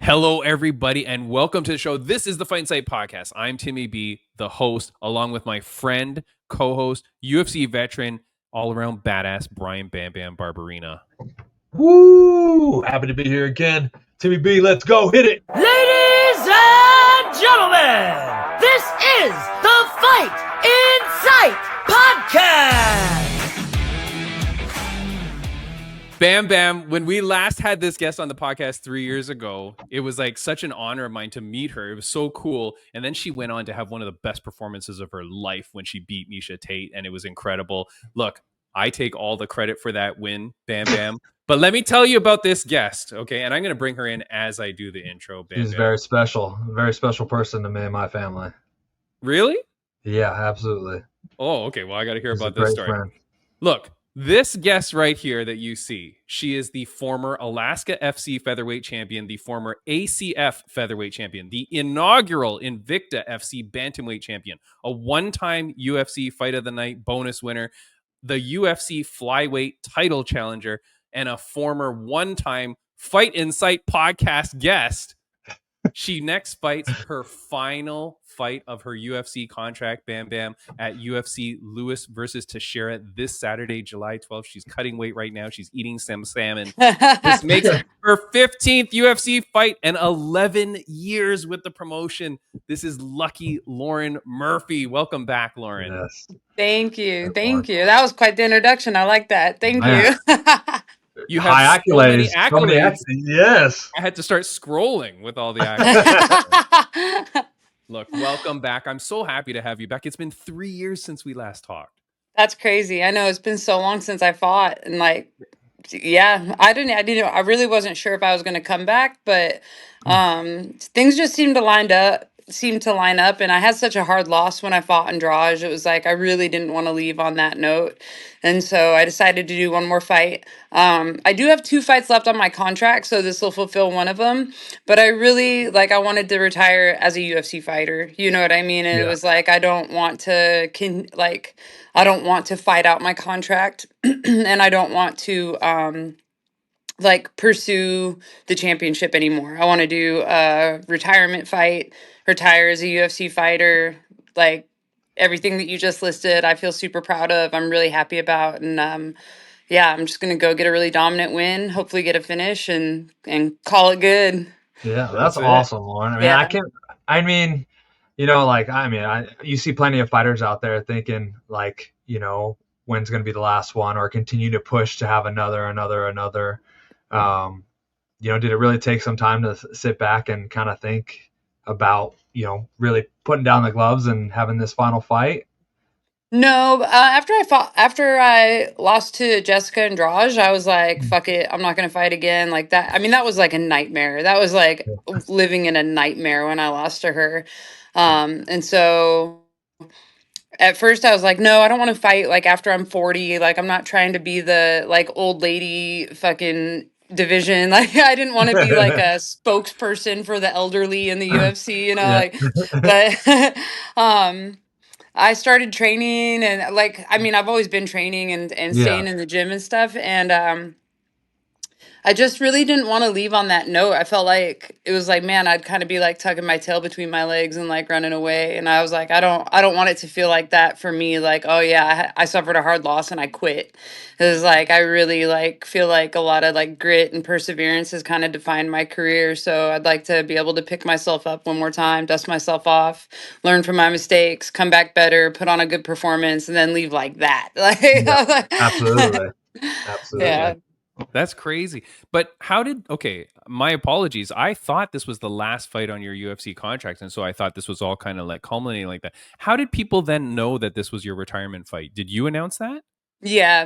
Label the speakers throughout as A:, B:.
A: Hello, everybody, and welcome to the show. This is the Fight Insight Podcast. I'm Timmy B, the host, along with my friend, co-host, UFC veteran, all-around badass Brian Bam Bam Barberina.
B: Woo! Happy to be here again. Timmy B, let's go. Hit it.
C: Ladies and gentlemen, this is the Fight Insight Podcast.
A: Bam Bam, when we last had this guest on the podcast 3 years ago, it was like such an honor of mine to meet her. It was so cool. And then she went on to have one of the best performances of her life when she beat Miesha Tate, and it was incredible. Look, I take all the credit for that win, Bam Bam. But let me tell you about this guest, okay? And I'm going to bring her in as I do the intro, Bam
B: She's
A: Bam.
B: very special person to me and my family.
A: Really?
B: Yeah, absolutely.
A: Oh, okay. Well, I got to hear
B: She's
A: about
B: a great
A: this story.
B: friend.
A: Look, this guest right here that you see, she is the former Alaska FC featherweight champion, the former ACF featherweight champion, the inaugural Invicta FC bantamweight champion, a one-time UFC Fight of the Night bonus winner, the UFC flyweight title challenger, and a former one-time Fight Insight podcast guest. She next fights her final fight of her UFC contract, Bam Bam, at UFC Lewis versus Teixeira this Saturday, July 12th. She's cutting weight right now. She's eating some salmon. This makes her 15th UFC fight and 11 years with the promotion. This is Lucky Lauren Murphy. Welcome back, Lauren.
B: Yes.
D: Thank you. Thank you. That was quite the introduction. I like that. Thank
B: Man.
D: you.
A: You have
B: High
A: so many
B: accolades. So many
A: accolades.
B: Yes.
A: I had to start scrolling with all the accolades. Look, welcome back. I'm so happy to have you back. It's been 3 years since we last talked.
D: That's crazy. I know it's been so long since I fought, and like, yeah, I really wasn't sure if I was going to come back, but things just seemed to line up, and I had such a hard loss when I fought Andrade. It was like I really didn't want to leave on that note, and so I decided to do one more fight. I do have 2 fights left on my contract, so this will fulfill one of them. But I really I wanted to retire as a UFC fighter. You know what I mean? And it
B: Yeah.
D: was like I don't want to I don't want to fight out my contract, and I don't want to pursue the championship anymore. I want to do a retirement fight, retire as a UFC fighter, like everything that you just listed. I feel super proud of. I'm really happy about, and yeah, I'm just gonna go get a really dominant win, hopefully get a finish, and call it good.
B: Yeah,
A: That's
B: that's
A: it.
B: awesome, Lauren. I mean, you see plenty of fighters out there thinking when's going to be the last one, or continue to push to have another. Did it really take some time to sit back and kind of think about, really putting down the gloves and having this final fight?
D: No, after I lost to Jessica Andrade, I was like, fuck it, I'm not gonna fight again like that. I mean, that was like a nightmare. That was like living in a nightmare when I lost to her. And so at first I was like, no, I don't want to fight like after I'm 40. Like I'm not trying to be the old lady fucking division. Like I didn't want to be like a spokesperson for the elderly in the UFC,
B: Yeah.
D: but I started training, and I mean, I've always been training and
B: Yeah.
D: staying in the gym and stuff. And I just really didn't want to leave on that note. I felt like it was like, man, I'd kind of be like tucking my tail between my legs and like running away. And I was like, I don't want it to feel like that for me. Like, oh yeah, I suffered a hard loss and I quit. It was like, I really feel like a lot of grit and perseverance has kind of defined my career. So I'd like to be able to pick myself up one more time, dust myself off, learn from my mistakes, come back better, put on a good performance, and then leave like that.
B: Yeah, absolutely. Absolutely.
D: Yeah.
A: That's crazy. But my apologies. I thought this was the last fight on your UFC contract. And so I thought this was all kind of like culminating like that. How did people then know that this was your retirement fight? Did you announce that?
D: Yeah.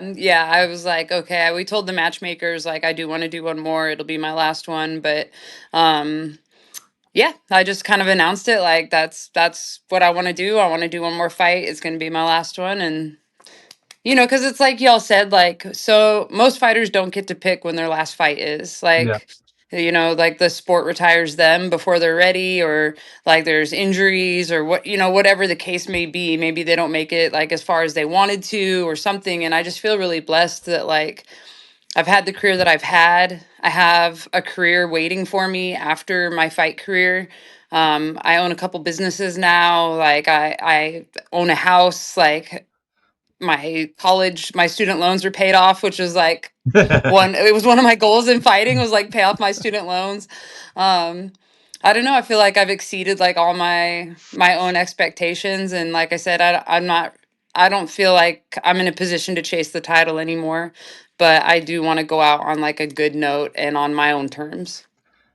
D: I was like, okay. We told the matchmakers I do want to do one more. It'll be my last one, but yeah, I just kind of announced it like that's what I want to do. I want to do one more fight. It's going to be my last one, and because it's like y'all said, so most fighters don't get to pick when their last fight is.
B: Yeah.
D: The sport retires them before they're ready, or there's injuries or whatever the case may be. Maybe they don't make it as far as they wanted to or something. And I just feel really blessed that I've had the career that I've had. I have a career waiting for me after my fight career. I own a couple businesses now. Like I own a house. Like my student loans were paid off, which was like it was one of my goals in fighting was like pay off my student loans. Um, I don't know. I feel like I've exceeded like all my own expectations, and like I said, I'm not. I don't feel like I'm in a position to chase the title anymore, but I do want to go out on like a good note and on my own terms.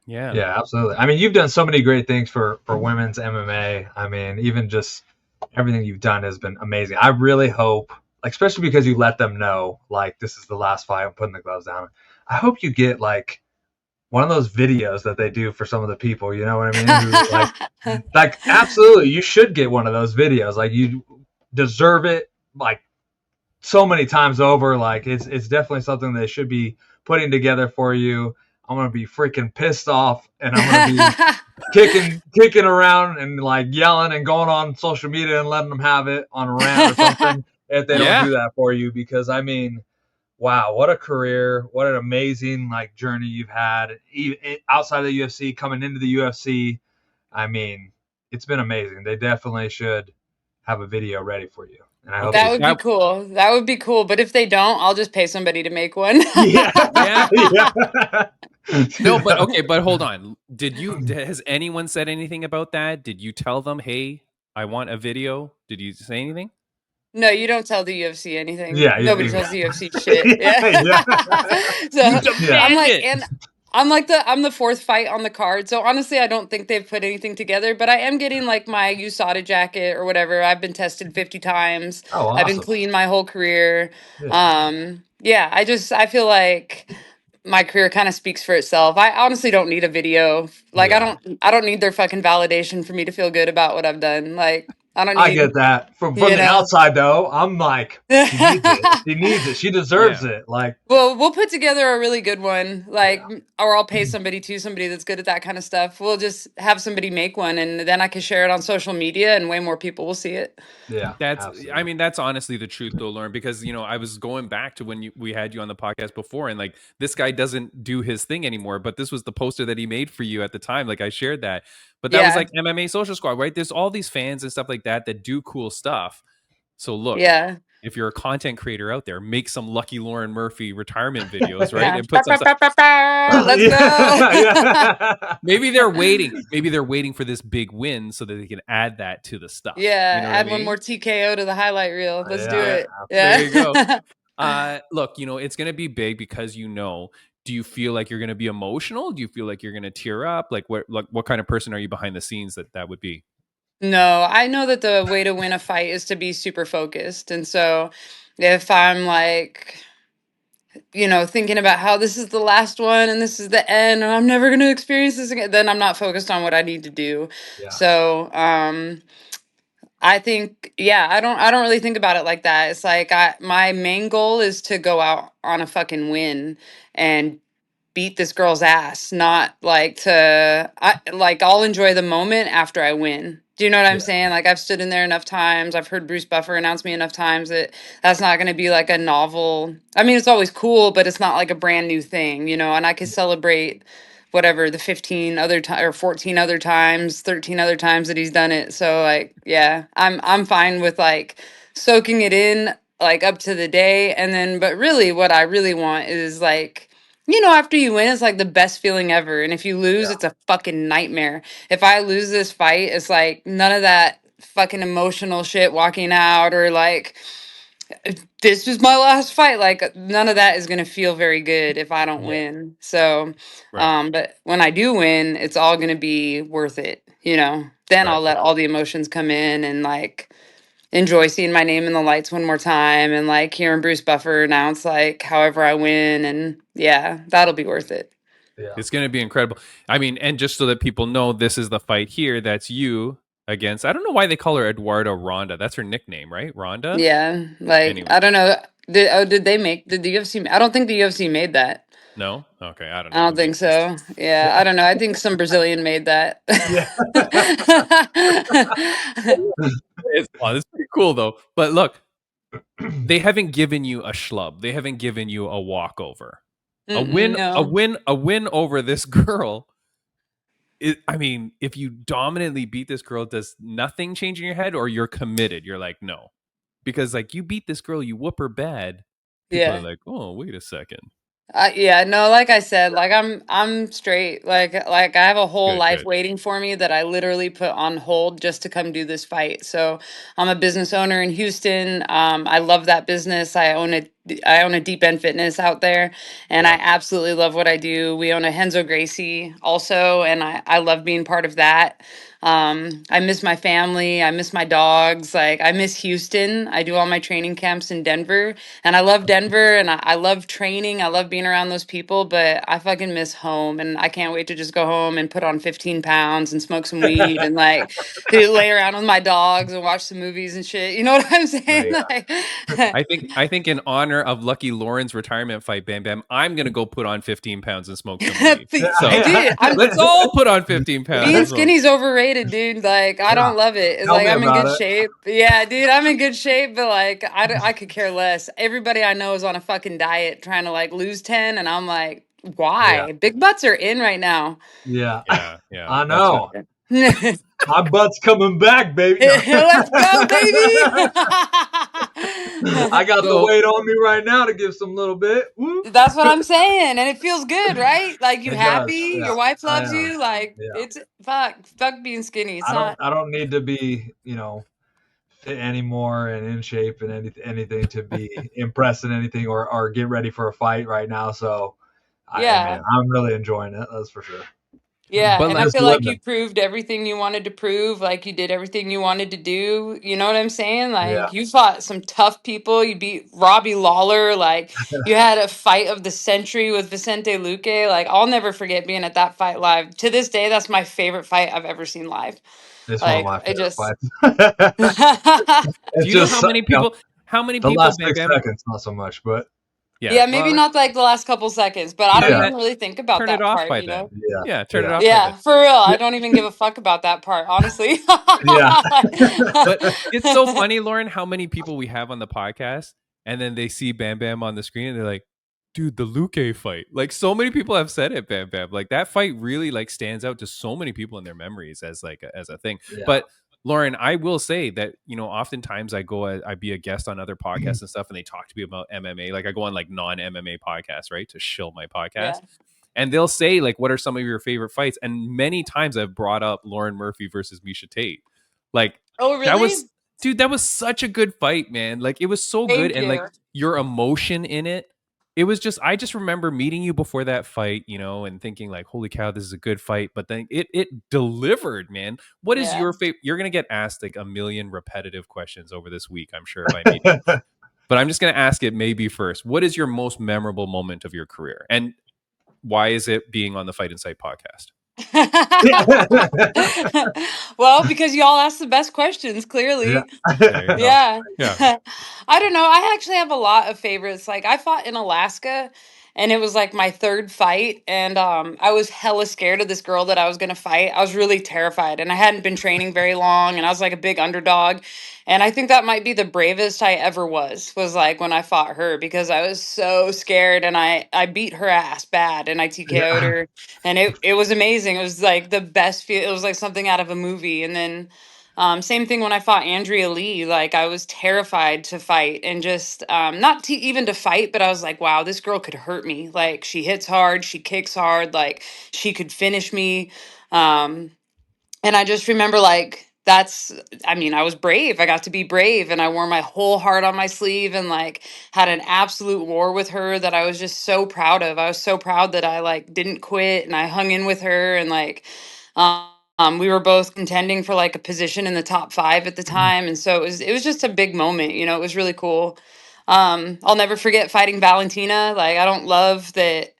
A: Yeah.
B: Yeah, absolutely. I mean, you've done so many great things for women's MMA. I mean, even just everything you've done has been amazing. I really hope, like, especially because you let them know, like, this is the last fight, I'm putting the gloves down. I hope you get like one of those videos that they do for some of the people. You know what I mean? Who, like absolutely, you should get one of those videos. Like, you deserve it. Like, so many times over. Like, it's definitely something they should be putting together for you. I'm gonna be freaking pissed off, and I'm gonna be kicking around and like yelling and going on social media and letting them have it on a rant or something if they don't do that for you. Because I mean, wow, what a career, what an amazing like journey you've had, even outside of the UFC, coming into the UFC. I mean, it's been amazing. They definitely should have a video ready for you. And I hope
D: That would be cool. That would be cool. But if they don't, I'll just pay somebody to make one.
B: yeah.
A: No, but okay, but hold on. Has anyone said anything about that? Did you tell them, hey, I want a video? Did you say anything?
D: No, you don't tell the UFC anything.
B: Yeah,
D: Nobody tells the UFC shit. Yeah. So I'm the fourth fight on the card. So honestly, I don't think they've put anything together, but I am getting like my USADA jacket or whatever. I've been tested 50 times.
B: Oh, awesome.
D: I've been clean my whole career. Yeah, I feel like my career kind of speaks for itself. I honestly don't need a video. Like I don't need their fucking validation for me to feel good about what I've done. Like
B: I get that. From the outside though, I'm like, she needs it. She needs it. She deserves it. Like,
D: well, we'll put together a really good one. Like, or I'll pay somebody that's good at that kind of stuff. We'll just have somebody make one, and then I can share it on social media, and way more people will see it.
B: Yeah,
A: I mean, that's honestly the truth though, Lauren, because, you know, I was going back to when we had you on the podcast before, and like, this guy doesn't do his thing anymore, but this was the poster that he made for you at the time. Like, I shared that, but that was like MMA Social Squad, right? There's all these fans and stuff like that do cool stuff. So look, if you're a content creator out there, make some Lucky Lauren Murphy retirement videos, right? And put some stuff.
D: Let's go.
A: Maybe they're waiting. Maybe they're waiting for this big win so that they can add that to the stuff.
D: Yeah, you know add one more TKO to the highlight reel. Let's do it. Yeah.
A: There you go. Look, you know, it's going to be big because, you know, do you feel like you're going to be emotional? Do you feel like you're going to tear up? Like what kind of person are you behind the scenes that would be?
D: No, I know that the way to win a fight is to be super focused. And so if I'm like, you know, thinking about how this is the last one and this is the end and I'm never going to experience this again, then I'm not focused on what I need to do. Yeah. So, I think, I don't really think about it like that. It's like my main goal is to go out on a fucking win and beat this girl's ass, not like I'll enjoy the moment after I win. Do you know what I'm saying? Like, I've stood in there enough times. I've heard Bruce Buffer announce me enough times that that's not going to be like a novel. I mean, it's always cool, but it's not like a brand new thing, you know, and I could celebrate whatever the 15 other times or 14 other times, 13 other times that he's done it. So like, yeah, I'm fine with like soaking it in like up to the day. And then, but really what I really want is like, you know, after you win, it's like the best feeling ever. And if you lose, it's a fucking nightmare. If I lose this fight, it's like none of that fucking emotional shit walking out or like, this was my last fight. Like none of that is going to feel very good if I don't win. So, but when I do win, it's all going to be worth it. You know, then I'll let all the emotions come in and like, enjoy seeing my name in the lights one more time and like hearing Bruce Buffer announce like however I win, and that'll be worth it.
A: Yeah. It's going to be incredible. I mean, and just so that people know, this is the fight here. That's you against, I don't know why they call her Eduardo Ronda. That's her nickname, right? Ronda?
D: Yeah. Like, anyway. I don't know. Did the UFC, I don't think the UFC made that.
A: No? Okay, I don't know.
D: I don't think so. Yeah, I don't know. I think some Brazilian made that.
A: It's pretty cool though. But look, they haven't given you a schlub. They haven't given you a walkover. A win, a
D: No.
A: win, a win over this girl. I mean, if you dominantly beat this girl, does nothing change in your head, or you're committed? You're like, no, because like you beat this girl, you whoop her bad. People are
D: Yeah.
A: like, oh, wait a second.
D: Yeah, no, like I said, like I'm straight. Like I have a whole
A: Good,
D: life
A: good.
D: waiting for me that I literally put on hold just to come do this fight. So I'm a business owner in Houston. I love that business. I own a Deep End Fitness out there, and I
B: Yeah.
D: absolutely love what I do. We own a Henzo Gracie also, and I love being part of that. I miss my family. I miss my dogs. Like I miss Houston. I do all my training camps in Denver, and I love Denver, and I love training. I love being around those people, but I fucking miss home, and I can't wait to just go home and put on 15 pounds and smoke some weed and like lay around with my dogs and watch some movies and shit. You know what I'm saying?
B: Yeah.
D: Like,
A: I think in honor of Lucky Lauren's retirement fight, Bam Bam, I'm gonna go put on 15 pounds and smoke some weed. So
D: dude,
A: let's all put on 15 pounds
D: being
A: and smoke.
D: skinny's overrated, dude. Like, I
B: Yeah.
D: don't love it. It's
B: Tell
D: like
B: me
D: I'm in
B: about
D: good
B: it.
D: shape. Yeah, dude, I'm in good shape, but like, I could care less. Everybody I know is on a fucking diet trying to like lose 10, and I'm like,
B: Yeah.
D: why? Big butts are in right now.
B: Yeah.
A: Yeah, yeah.
B: I
A: That's what
B: know. My butt's coming back, baby. No.
D: Let's go, baby.
B: I got the
A: so
B: weight on me right now to give some little bit. Woo.
D: That's what I'm saying, and it feels good, right? Like you
B: It does.
D: happy,
B: Yeah.
D: your wife
B: I
D: loves
B: am.
D: you. Like
B: Yeah.
D: it's fuck being skinny. It's
B: I don't
D: not.
B: I don't need to be, fit anymore and in shape and anything to be impressed in anything or get ready for a fight right now. So
D: Yeah,
B: I'm really enjoying it, that's for sure.
D: yeah,
A: but
D: and I
A: like
B: Just
D: feel like
B: living.
D: you proved everything you wanted to prove. Like you did everything you wanted to do. You know what I'm saying?
B: Yeah.
D: Like you fought some tough people. You beat Robbie Lawler. Like you had a fight of the century with Vicente Luque. Like I'll never forget being at that fight live. To this day, that's my favorite fight I've ever seen live.
B: It's one of
D: Like
B: my
D: I
B: favorite
D: just.
B: fights.
A: do
B: It's
A: you know
B: just,
A: how many
B: the
A: people
B: last
A: Bam
B: 6
A: Bam?
B: seconds, not so much, but
A: Yeah,
D: Yeah, maybe
A: well,
D: not like the last couple seconds, but I don't
A: turn
B: yeah,
D: even
A: that
D: really think about
A: turn it
D: that
A: off
D: part,
A: by
D: you
A: then.
D: know?
B: yeah,
A: Yeah, turn it
B: yeah,
A: off by then.
D: Yeah, for real. I don't even give a fuck about that part, honestly.
B: yeah.
A: But it's so funny, Lauren, how many people we have on the podcast, and then they see Bam Bam on the screen, and they're like, "Dude, the Luque fight!" Like so many people have said it, Bam Bam. Like that fight really like stands out to so many people in their memories as like as a thing.
B: Yeah.
A: But Lauren, I will say that oftentimes I be a guest on other podcasts and stuff, and they talk to me about MMA. Like I go on like non-MMA podcasts, right, to shill my podcast,
D: Yeah.
A: and they'll say like, "What are some of your favorite fights?" And many times I've brought up Lauren Murphy versus Misha Tate. Like
D: Oh,
A: that
D: really?
A: was, dude, that was such a good fight, man. Like it was so good,
D: Thank
A: and like
D: you.
A: your emotion in it. It was just I just remember meeting you before that fight, and thinking like, "Holy cow, this is a good fight." But then it delivered, man. What is
D: Yeah.
A: your favorite? You're gonna get asked like a million repetitive questions over this week, I'm sure, by meeting you. But I'm just gonna ask it maybe first. What is your most memorable moment of your career, and why is it being on the Fight Insight podcast?
D: Well, because y'all ask the best questions,
B: Yeah.
D: clearly.
A: There you go.
D: Yeah.
A: Yeah.
D: I don't know. I actually have a lot of favorites. Like I fought in Alaska and it was like my third fight and I was hella scared of this girl that I was going to fight. I was really terrified and I hadn't been training very long and I was like a big underdog. And I think that might be the bravest I ever was like when I fought her because I was so scared and I beat her ass bad and I TKO'd
B: Yeah.
D: her and it was amazing. It was like the best feel. It was like something out of a movie. And then same thing when I fought Andrea Lee. Like I was terrified to fight and just not to even to fight, but I was like, wow, this girl could hurt me. Like she hits hard, she kicks hard, like she could finish me. Um, and I just remember like I mean, I was brave. I got to be brave and I wore my whole heart on my sleeve and like had an absolute war with her that I was just so proud of. I was so proud that I like didn't quit and I hung in with her and like we were both contending for like a position in the top 5 at the time and so it was just a big moment, you know. It was really cool. I'll never forget fighting Valentina. Like I don't love that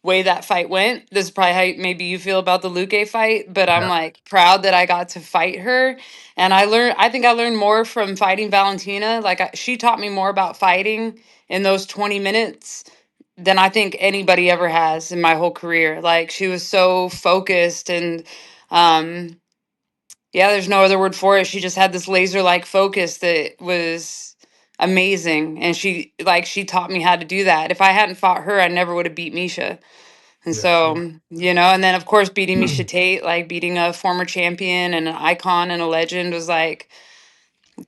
D: way that fight went. This is probably how maybe you feel about the Luque fight, but I'm like proud that I got to fight her. And I think I learned more from fighting Valentina. Like she taught me more about fighting in those 20 minutes than I think anybody ever has in my whole career. Like she was so focused and um yeah, there's no other word for it. She just had this laser like focus that was amazing. And she taught me how to do that. If I hadn't fought her, I never would have beat Misha. And
B: Yeah.
D: so, and then of course beating Misha Tate, like beating a former champion and an icon and a legend was like,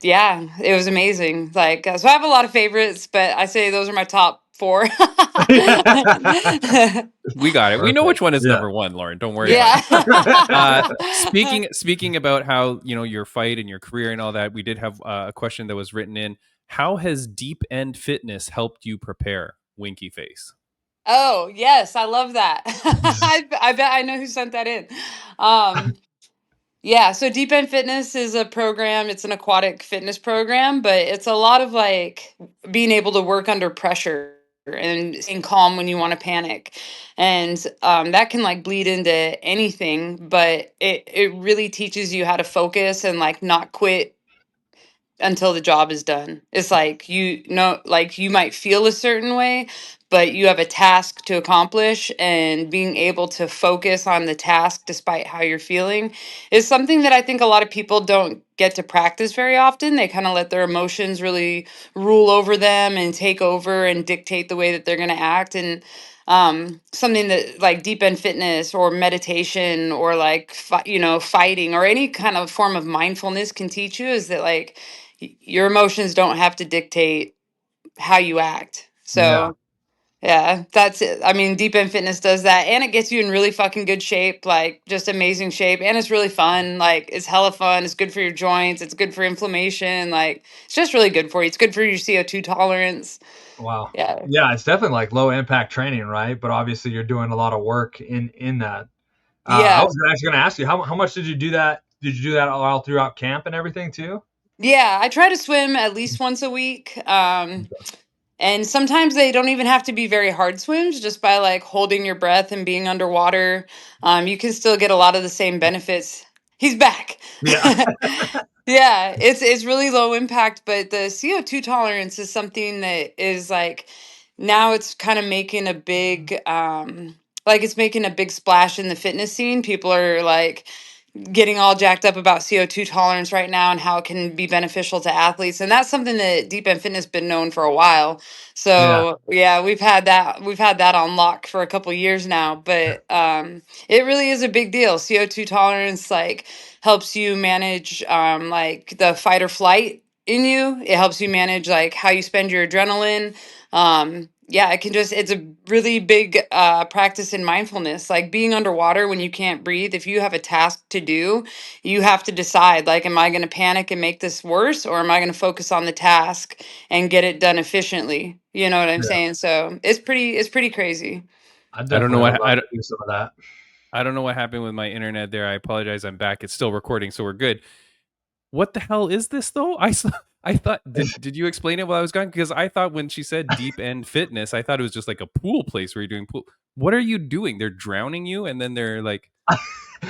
D: yeah, it was amazing. Like, so I have a lot of favorites, but I say those are my top four.
A: We got it. We know
B: Perfect.
A: which one is
B: Yeah.
A: number one, Lauren. Don't worry about it.
D: Yeah.
A: Speaking about how your fight and your career and all that, we did have a question that was written in. How has Deep End Fitness helped you prepare? Winky face.
D: Oh, yes, I love that. I bet I know who sent that in. Yeah, so Deep End Fitness is a program. It's an aquatic fitness program, but it's a lot of like being able to work under pressure and staying calm when you want to panic. And that can like bleed into anything, but it really teaches you how to focus and like not quit until the job is done. It's like like you might feel a certain way, but you have a task to accomplish, and being able to focus on the task despite how you're feeling is something that I think a lot of people don't get to practice very often. They kind of let their emotions really rule over them and take over and dictate the way that they're going to act. And something that like Deep End Fitness or meditation or like fighting or any kind of form of mindfulness can teach you is that like your emotions don't have to dictate how you act.
B: Yeah.
D: So yeah, that's it. I mean, Deep End Fitness does that, and it gets you in really fucking good shape, like just amazing shape, and it's really fun. Like it's hella fun. It's good for your joints. It's good for inflammation. Like it's just really good for you. It's good for your CO2 tolerance.
B: Wow.
D: Yeah.
B: Yeah, it's definitely like low impact training, right? But obviously you're doing a lot of work in that. I
D: Yeah.
B: was actually going to ask you how much did you do that? Did you do that all throughout camp and everything too?
D: Yeah, I try to swim at least once a week. And sometimes they don't even have to be very hard swims, just by like holding your breath and being underwater. You can still get a lot of the same benefits. He's back.
B: Yeah.
D: Yeah, it's really low impact, but the CO2 tolerance is something that is like now it's kind of making a big it's making a big splash in the fitness scene. People are like getting all jacked up about CO2 tolerance right now and how it can be beneficial to athletes. And that's something that Deep End Fitness been known for a while.
B: Yeah.
D: So yeah, we've had that on lock for a couple years now. But it really is a big deal. CO2 tolerance like helps you manage like the fight or flight in you. It helps you manage like how you spend your adrenaline. Yeah, it's a really big practice in mindfulness, like being underwater when you can't breathe. If you have a task to do, you have to decide, like, am I going to panic and make this worse, or am I going to focus on the task and get it done efficiently? You know what I'm
B: Yeah.
D: saying? So it's pretty crazy.
B: I
A: I don't know
B: definitely would
A: what
B: love to do some of that.
A: I don't know what happened with my internet there. I apologize. I'm back. It's still recording, so we're good. What the hell is this though? I thought did you explain it while I was gone? Because I thought when she said Deep End Fitness, I thought it was just like a pool place where you're doing pool. What are you doing? They're drowning you, and then they're like,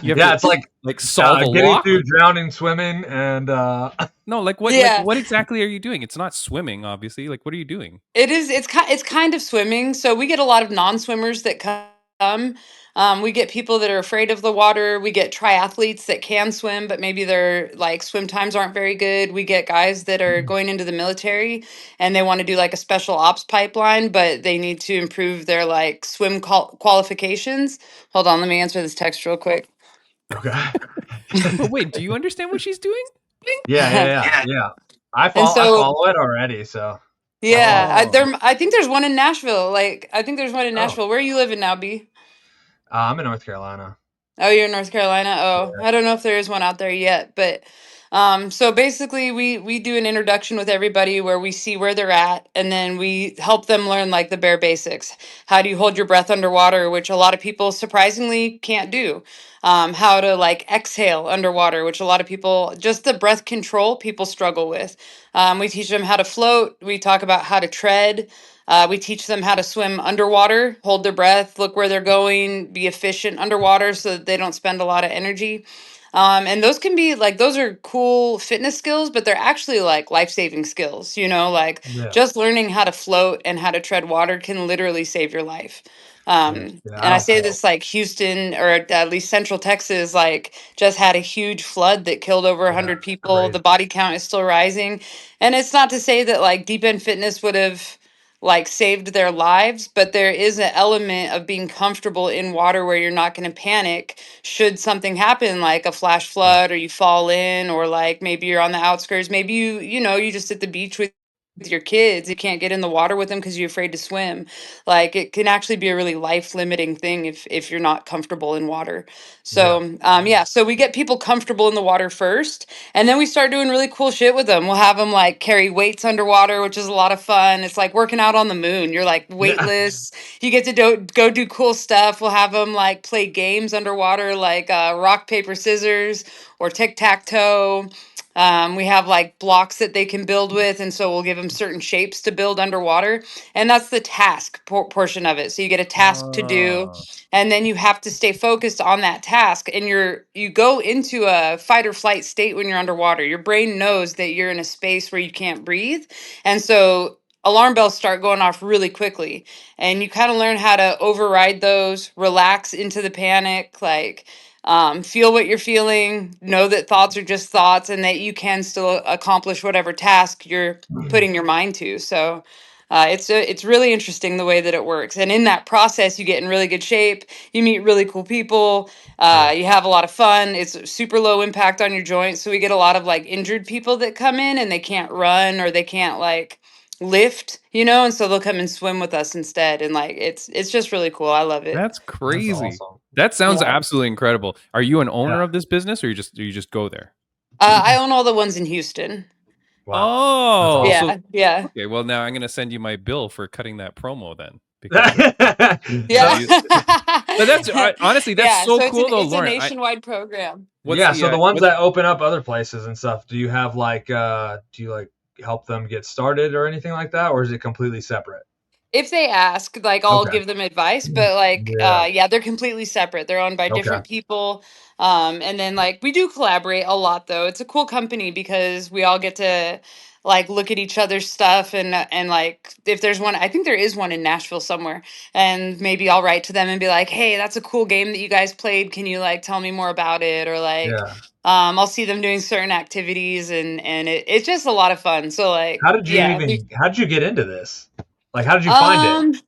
A: you have
B: Yeah,
A: to
B: it's like
A: solve a
B: getting
A: lock.
B: through drowning, swimming, and
A: No, like what? Like
D: Yeah.
A: what exactly are you doing? It's not swimming, obviously. Like what are you doing?
D: It is. It's kind of swimming. So we get a lot of non-swimmers that come. We get people that are afraid of the water. We get triathletes that can swim, but maybe their like swim times aren't very good. We get guys that are going into the military and they want to do like a special ops pipeline, but they need to improve their like swim qualifications. Hold on, let me answer this text real quick.
B: okay.
A: But wait, do you understand what she's doing?
B: Yeah. I
D: And
B: I
D: so
B: follow it already, so I
D: yeah,
B: follow.
D: I think there's one in Nashville. Like I think there's one in
B: Oh,
D: Nashville. Where are you living now, B?
B: I'm in North Carolina.
D: Oh, you're in North Carolina. Oh,
B: Yeah.
D: I don't know if there is one out there yet, but so basically we do an introduction with everybody where we see where they're at, and then we help them learn like the bare basics. How do you hold your breath underwater, which a lot of people surprisingly can't do. How to like exhale underwater, which a lot of people, just the breath control, people struggle with. We teach them how to float. We talk about how to tread. We teach them how to swim underwater, hold their breath, look where they're going, be efficient underwater so that they don't spend a lot of energy. And those can be like, those are cool fitness skills, but they're actually like life saving skills, like
B: Yeah.
D: just learning how to float and how to tread water can literally save your life. And I say this like Houston or at least Central Texas, like just had a huge flood that killed over 100 people.
B: crazy.
D: The body count is still rising. And it's not to say that like Deep End Fitness would have like saved their lives, but there is an element of being comfortable in water where you're not going to panic should something happen, like a flash flood or you fall in, or like maybe you're on the outskirts, maybe you just at the beach with your kids, you can't get in the water with them because you're afraid to swim. Like it can actually be a really life limiting thing if you're not comfortable in water. So so we get people comfortable in the water first, and then we start doing really cool shit with them. We'll have them like carry weights underwater, which is a lot of fun. It's like working out on the moon. You're like weightless. You get to go do cool stuff. We'll have them like play games underwater, like rock, paper, scissors or tic tac toe. We have like blocks that they can build with, and so we'll give them certain shapes to build underwater. And that's the task portion of it. So you get a task to do, and then you have to stay focused on that task. And you go into a fight or flight state when you're underwater. Your brain knows that you're in a space where you can't breathe, and so alarm bells start going off really quickly. And you kind of learn how to override those, relax into the panic, like feel what you're feeling, know that thoughts are just thoughts and that you can still accomplish whatever task you're putting your mind to. So it's really interesting the way that it works. And in that process, you get in really good shape. You meet really cool people. You have a lot of fun. It's super low impact on your joints. So we get a lot of like injured people that come in and they can't run or they can't like lift, and so they'll come and swim with us instead. And like it's just really cool. I love it.
A: That's crazy.
B: That's awesome.
A: That sounds
D: Yeah.
A: absolutely incredible. Are you an owner of this business, or you just go there?
D: I own all the ones in Houston.
B: Wow.
A: Oh,
B: That's
A: so
D: Yeah.
A: okay. Well, now I'm gonna send you my bill for cutting that promo then.
B: awesome.
D: Yeah.
A: But that's honestly that's so cool though,
D: it's
A: Lauren.
D: a nationwide program.
B: So the ones that open up other places and stuff, do you have like do you like help them get started or anything like that, or is it completely separate?
D: If they ask, like I'll
B: Okay.
D: give them advice, but like they're completely separate. They're owned by different people. And then like we do collaborate a lot though. It's a cool company because we all get to like look at each other's stuff and like if there's one, I think there is one in Nashville somewhere, and maybe I'll write to them and be like, "Hey, that's a cool game that you guys played. Can you like tell me more about it?" Or like
B: Yeah.
D: I'll see them doing certain activities and it's just a lot of fun. So like
B: How did you get into this? Like, how did you find it?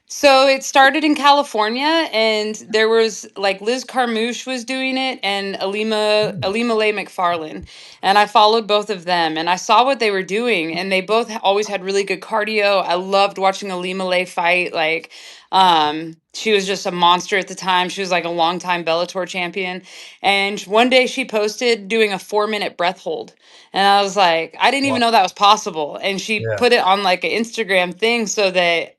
D: So it started in California, and there was like Liz Carmouche was doing it, and Alima Leigh McFarlane, and I followed both of them, and I saw what they were doing, and they both always had really good cardio. I loved watching Alima Leigh fight. Like, she was just a monster at the time. She was like a longtime Bellator champion, and one day she posted doing a 4-minute breath hold, and I was like, I didn't even know that was possible, and she
B: Yeah.
D: put it on like an Instagram thing so that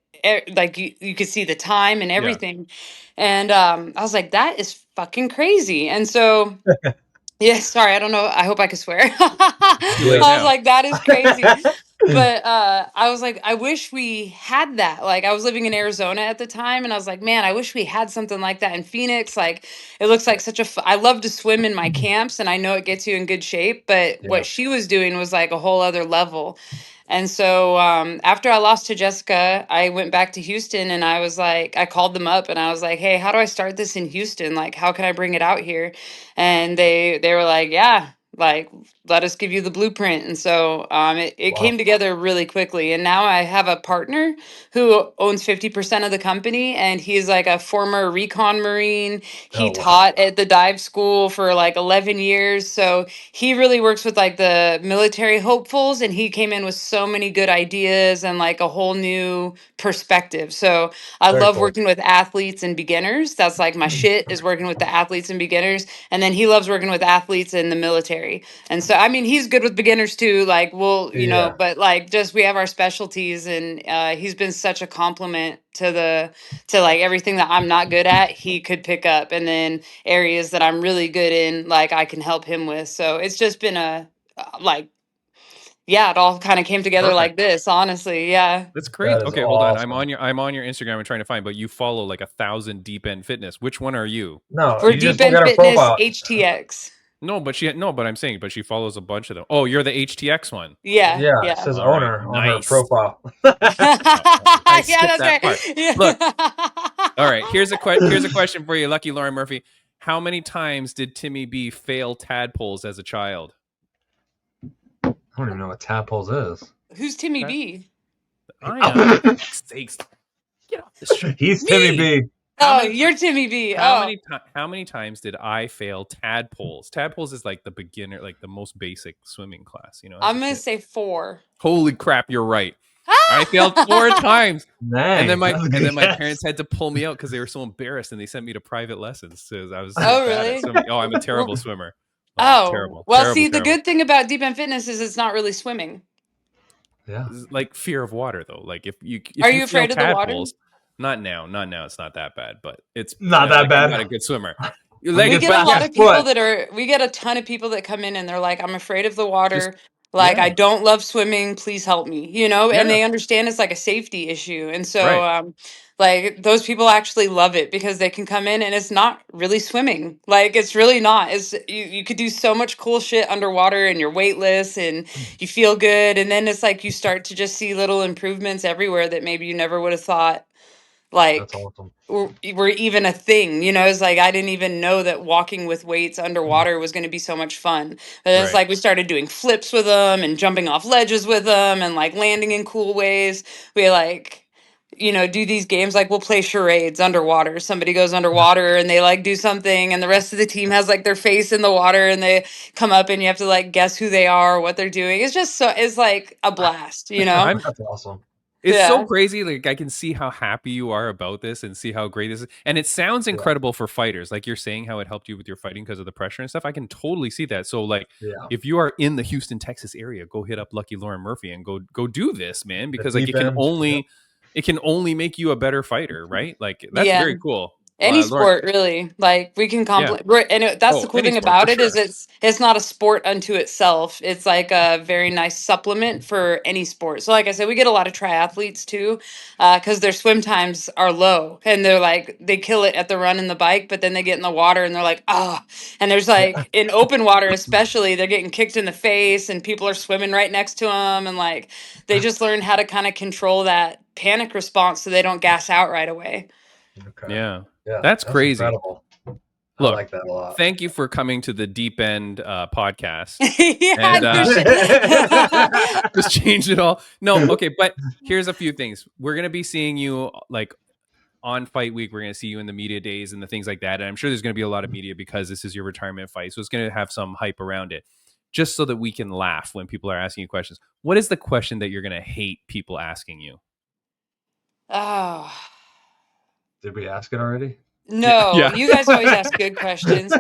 D: like you could see the time and everything. And I was like, that is fucking crazy. And so yeah, sorry, I don't know, I hope I could swear. I was like, that is crazy. But I was like, I wish we had that. Like I was living in Arizona at the time, and I was like, man, I wish we had something like that in Phoenix. Like it looks like such a I love to swim in my camps, and I know it gets you in good shape, but what she was doing was like a whole other level. And so after I lost to Jessica, I went back to Houston, and I was like, I called them up and I was like, hey, how do I start this in Houston? Like, how can I bring it out here? And they were like, yeah, like let us give you the blueprint. And so it came together really quickly. And now I have a partner who owns 50% of the company, and he's like a former recon Marine. He taught at the dive school for like 11 years. So he really works with like the military hopefuls, and he came in with so many good ideas and like a whole new perspective. So I love working with athletes and beginners. That's like my shit, is working with the athletes and beginners. And then he loves working with athletes in the military. And so I mean, he's good with beginners too. Like but like just we have our specialties, and he's been such a compliment to like everything that I'm not good at, he could pick up, and then areas that I'm really good in, like I can help him with. So it's just been it all kind of came together like this, honestly. Yeah.
A: That's crazy. Okay, hold on.
B: Awesome.
A: I'm on your Instagram and trying to find, but you follow like 1,000 Deep End Fitness. Which one are you?
B: No,
D: For
B: you
D: Deep
B: just look
D: End
B: at her
D: Fitness
B: profile.
D: HTX.
A: No, but I'm saying, but she follows a bunch of them. Oh, you're the HTX one.
D: Yeah,
B: Yeah, it
D: yeah.
B: says
A: All right,
B: owner on her
A: nice.
B: profile.
A: I
D: Yeah,
A: skipped
D: that's
A: that
D: right.
A: part.
D: Yeah.
A: Look, all right. Here's a question for you, Lucky Lauren Murphy. How many times did Timmy B fail tadpoles as a child?
B: I don't even know what tadpoles is.
D: Who's Timmy B?
A: I am. For fuck's sakes, get off the street.
B: He's Timmy
A: Me.
B: B.
A: How
D: Oh,
A: many?
D: you're Timmy B.
A: How
D: Oh,
A: many times did I fail tadpoles? Tadpoles is like the beginner, like the most basic swimming class, you know, as
D: I'm
A: a
D: gonna
A: kid.
D: say 4.
A: Holy crap, you're right. I failed 4 times.
B: Nice.
A: And
B: That's a good
A: my
B: guess.
A: parents had to pull me out because they were so embarrassed, and they sent me to private lessons because I was so
D: Oh,
A: bad at
D: really?
A: swimming. Oh, I'm a terrible swimmer.
D: Oh,
A: Terrible,
D: well,
A: terrible,
D: see, the
A: terrible.
D: good thing about deep end fitness is it's not really swimming.
B: Yeah.
A: It's like fear of water, though. Like if you
D: Are
A: you
D: you
A: feel
D: afraid of the water?
A: tadpoles, not now. It's not that bad, but it's
B: Not that
A: like, I'm
B: bad.
A: not a good swimmer. Your
B: We
A: leg
D: We
A: is
D: get a
A: back.
D: lot
B: fast
D: of people
B: foot.
D: that are, we get a ton of people that come in and they're like, I'm afraid of the
A: Just
D: water. Like,
A: yeah,
D: I don't love swimming. Please help me, you know? And
A: yeah,
D: they understand it's like a safety issue. And so,
A: right.
D: like, those people actually love it because they can come in and it's not really swimming. Like, it's really not. It's, you could do so much cool shit underwater and you're weightless and you feel good. And then it's like you start to just see little improvements everywhere that maybe you never would have thought,
B: That's
D: like,
B: awesome.
D: were even a thing. You know, it's like I didn't even know that walking with weights underwater was going to be so much fun. But it's
A: Right.
D: like we started doing flips with them and jumping off ledges with them and like landing in cool ways. We like, you know, do these games like we'll play charades underwater. Somebody goes underwater and they like do something and the rest of the team has like their face in the water and they come up and you have to like guess who they are, what they're doing. It's just so, it's like a blast, you know?
A: I'm
B: That's awesome.
A: It's so
D: Yeah.
A: crazy. Like I can see how happy you are about this and see how great this is. And it sounds
B: Yeah.
A: incredible for fighters. Like you're saying how it helped you with your fighting because of the pressure and stuff. I can totally see that. So like
B: Yeah.
A: if you are in the Houston, Texas area, go hit up Lucky Lauren Murphy and go do this, man. Because like
B: deep end,
A: it can only make you a better fighter, right? Like that's
D: Yeah.
A: very cool.
D: Any
A: Lauren,
D: sport, really. Like we can
A: yeah.
D: compliment, and that's the
A: Oh,
D: cool
A: any
D: thing
A: sport for
D: about it
A: sure.
D: is it's not a sport unto itself. It's like a very nice supplement for any sport. So, like I said, we get a lot of triathletes too, because their swim times are low, and they're like they kill it at the run and the bike, but then they get in the water and they're like ah, and there's like in open water especially, they're getting kicked in the face, and people are swimming right next to them, and like they just learn how to kind of control that panic response so they don't gas out right away.
B: Okay.
A: Yeah.
B: Yeah.
A: That's crazy.
B: Incredible. I
A: Look,
B: like that a lot.
A: thank you for coming to the Deep End podcast.
D: Yeah,
A: And
D: no shit.
A: just change it all. No, okay, but here's a few things. We're gonna be seeing you like on fight week. We're gonna see you in the media days and the things like that. And I'm sure there's gonna be a lot of media because this is your retirement fight, so it's gonna have some hype around it. Just so that we can laugh when people are asking you questions. What is the question that you're gonna hate people asking you?
D: Oh.
B: Did we ask it already?
D: No,
A: Yeah.
D: you guys always ask good questions.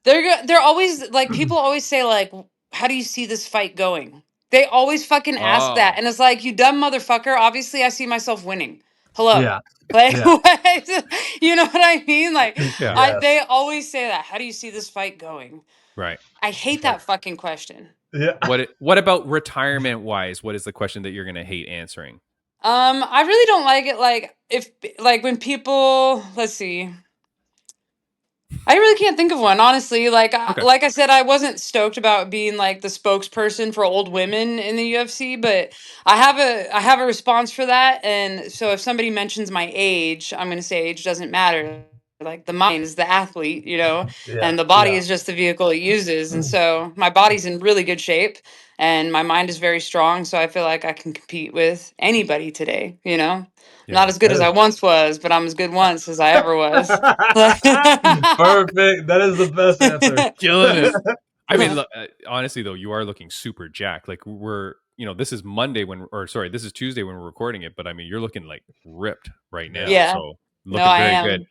D: They're always like people always say like, how do you see this fight going? They always fucking ask that,
A: Oh,
D: and it's like you dumb motherfucker. Obviously, I see myself winning. Hello,
B: Yeah.
D: like
B: Yeah.
D: what? You know what I mean? Like
A: yeah,
D: they always say that. How do you see this fight going?
A: right.
D: I hate that fucking question.
B: Yeah.
A: What about retirement wise? What is the question that you're gonna hate answering?
D: I really don't like it. Like if like when people, let's see. I really can't think of one, honestly. Like,
A: Okay.
D: like I said, I wasn't stoked about being like the spokesperson for old women in the UFC, but I have a response for that. And so, if somebody mentions my age, I'm going to say age doesn't matter. Like the mind is the athlete, you know,
B: Yeah.
D: and the body
B: Yeah.
D: is just the vehicle it uses. And so, my body's in really good shape, and my mind is very strong. So I feel like I can compete with anybody today. You know, I'm
A: Yeah.
D: not as good
B: That
D: as I
B: is-
D: once was, but I'm as good once as I ever was.
B: Perfect. That is the best answer.
A: Killing it. I mean, look, honestly though, you are looking super jacked. Like this is Monday this is Tuesday when we're recording it, but I mean, you're looking like ripped right now.
D: Yeah.
A: So
D: No,
A: looking
D: I
A: very
D: am.
A: good,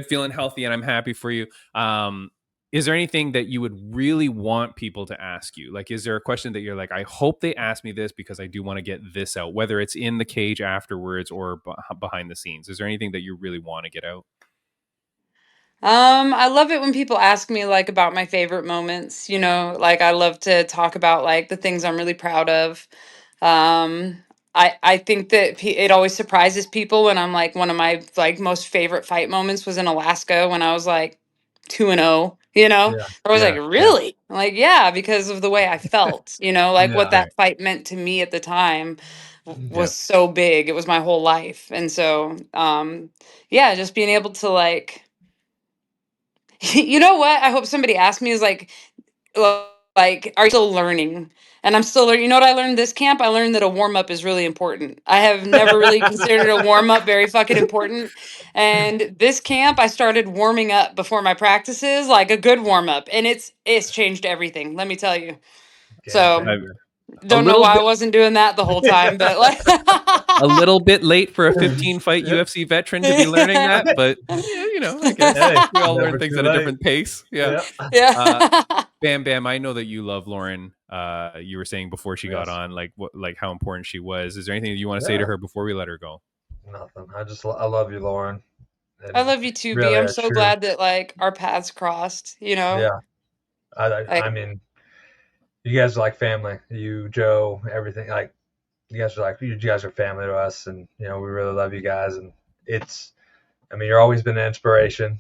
A: feeling healthy, and I'm happy for you. Is there anything that you would really want people to ask you? Like, is there a question that you're like, I hope they ask me this because I do want to get this out, whether it's in the cage afterwards or behind the scenes? Is there anything that you really want to get out?
D: I love it when people ask me like about my favorite moments, you know, like I love to talk about like the things I'm really proud of. I think that it always surprises people when I'm like one of my like most favorite fight moments was in Alaska when I was like 2-0 you know?
B: Yeah.
D: I was
B: Yeah.
D: like, really? I'm like, yeah, because of the way I felt, like what
B: Yeah.
D: that fight meant to me at the time
B: Yeah.
D: was so big. It was my whole life. And so, yeah, just being able to like, you know what? I hope somebody asked me is like, are you still learning? And I'm still learning. You know what I learned this camp? I learned that a warm up is really important. I have never really considered a warm up very fucking important. And this camp, I started warming up before my practices, like a good warm up, and it's changed everything. Let me tell you.
B: Game
D: So
B: changer.
A: A
D: don't know
A: little
D: why I
A: bit,
D: wasn't doing that the whole time, but like
A: a little bit late for a 15 fight
B: Yeah.
A: UFC veteran to be learning that, but yeah, I guess
B: Hey,
A: we all learn
B: never
A: things
B: too
A: at a
B: late.
A: different pace. Yeah.
B: Yeah.
D: Yeah.
A: Bam Bam, I know that you love Lauren. You were saying before she got
B: Yes.
A: on, like how important she was. Is there anything that you want to say
B: Yeah.
A: to her before we let her go?
B: Nothing. I love you, Lauren.
D: I
B: And
D: love you too, B.
B: really,
D: I'm
B: it's
D: so
B: true.
D: glad that like our paths crossed,
B: Yeah. I
D: Like
B: mean, you guys are like family. You, Joe, everything. Like you guys are you guys are family to us, and we really love you guys. And you're always been an inspiration.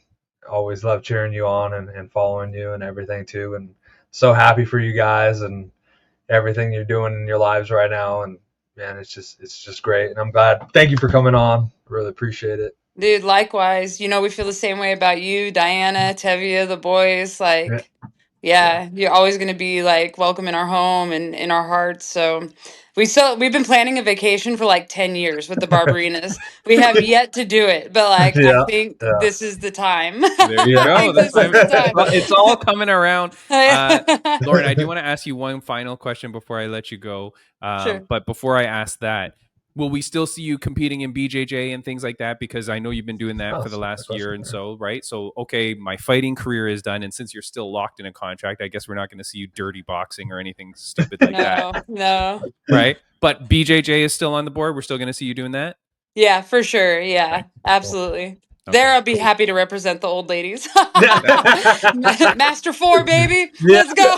B: Always love cheering you on and following you and everything too. And so happy for you guys and everything you're doing in your lives right now. And man, it's just great. And I'm glad. Thank you for coming on. Really appreciate it.
D: dude, likewise. We feel the same way about you, Diana, Tevia, the boys.
B: Yeah.
D: Like, yeah, you're always gonna be like welcome in our home and in our hearts. So we've been planning a vacation for like 10 years with the Barbarinas. We have yet to do it, but like I
B: Yeah.
D: think
B: Yeah.
D: this is the time.
A: There you
D: I
A: go.
D: think this is the time.
A: It's all coming around. Lauren, I do
D: Sure.
A: want to ask you one final question before I let you go.
D: Sure.
A: But before I ask that, will we still see you competing in BJJ and things like that? Because I know you've been doing that
B: Oh,
A: for the
B: that's a
A: last
B: question.
A: year and so, right? So, okay, my fighting career is done. And since you're still locked in a contract, I guess we're not going to see you dirty boxing or anything stupid like that.
D: No.
A: Right? But BJJ is still on the board. We're still going to see you doing that.
D: Yeah, for sure. Yeah,
A: Right.
D: absolutely.
A: Okay.
D: There, I'll be happy to represent the old ladies.
B: Yeah.
D: Master 4, baby.
B: Yeah.
D: Let's go.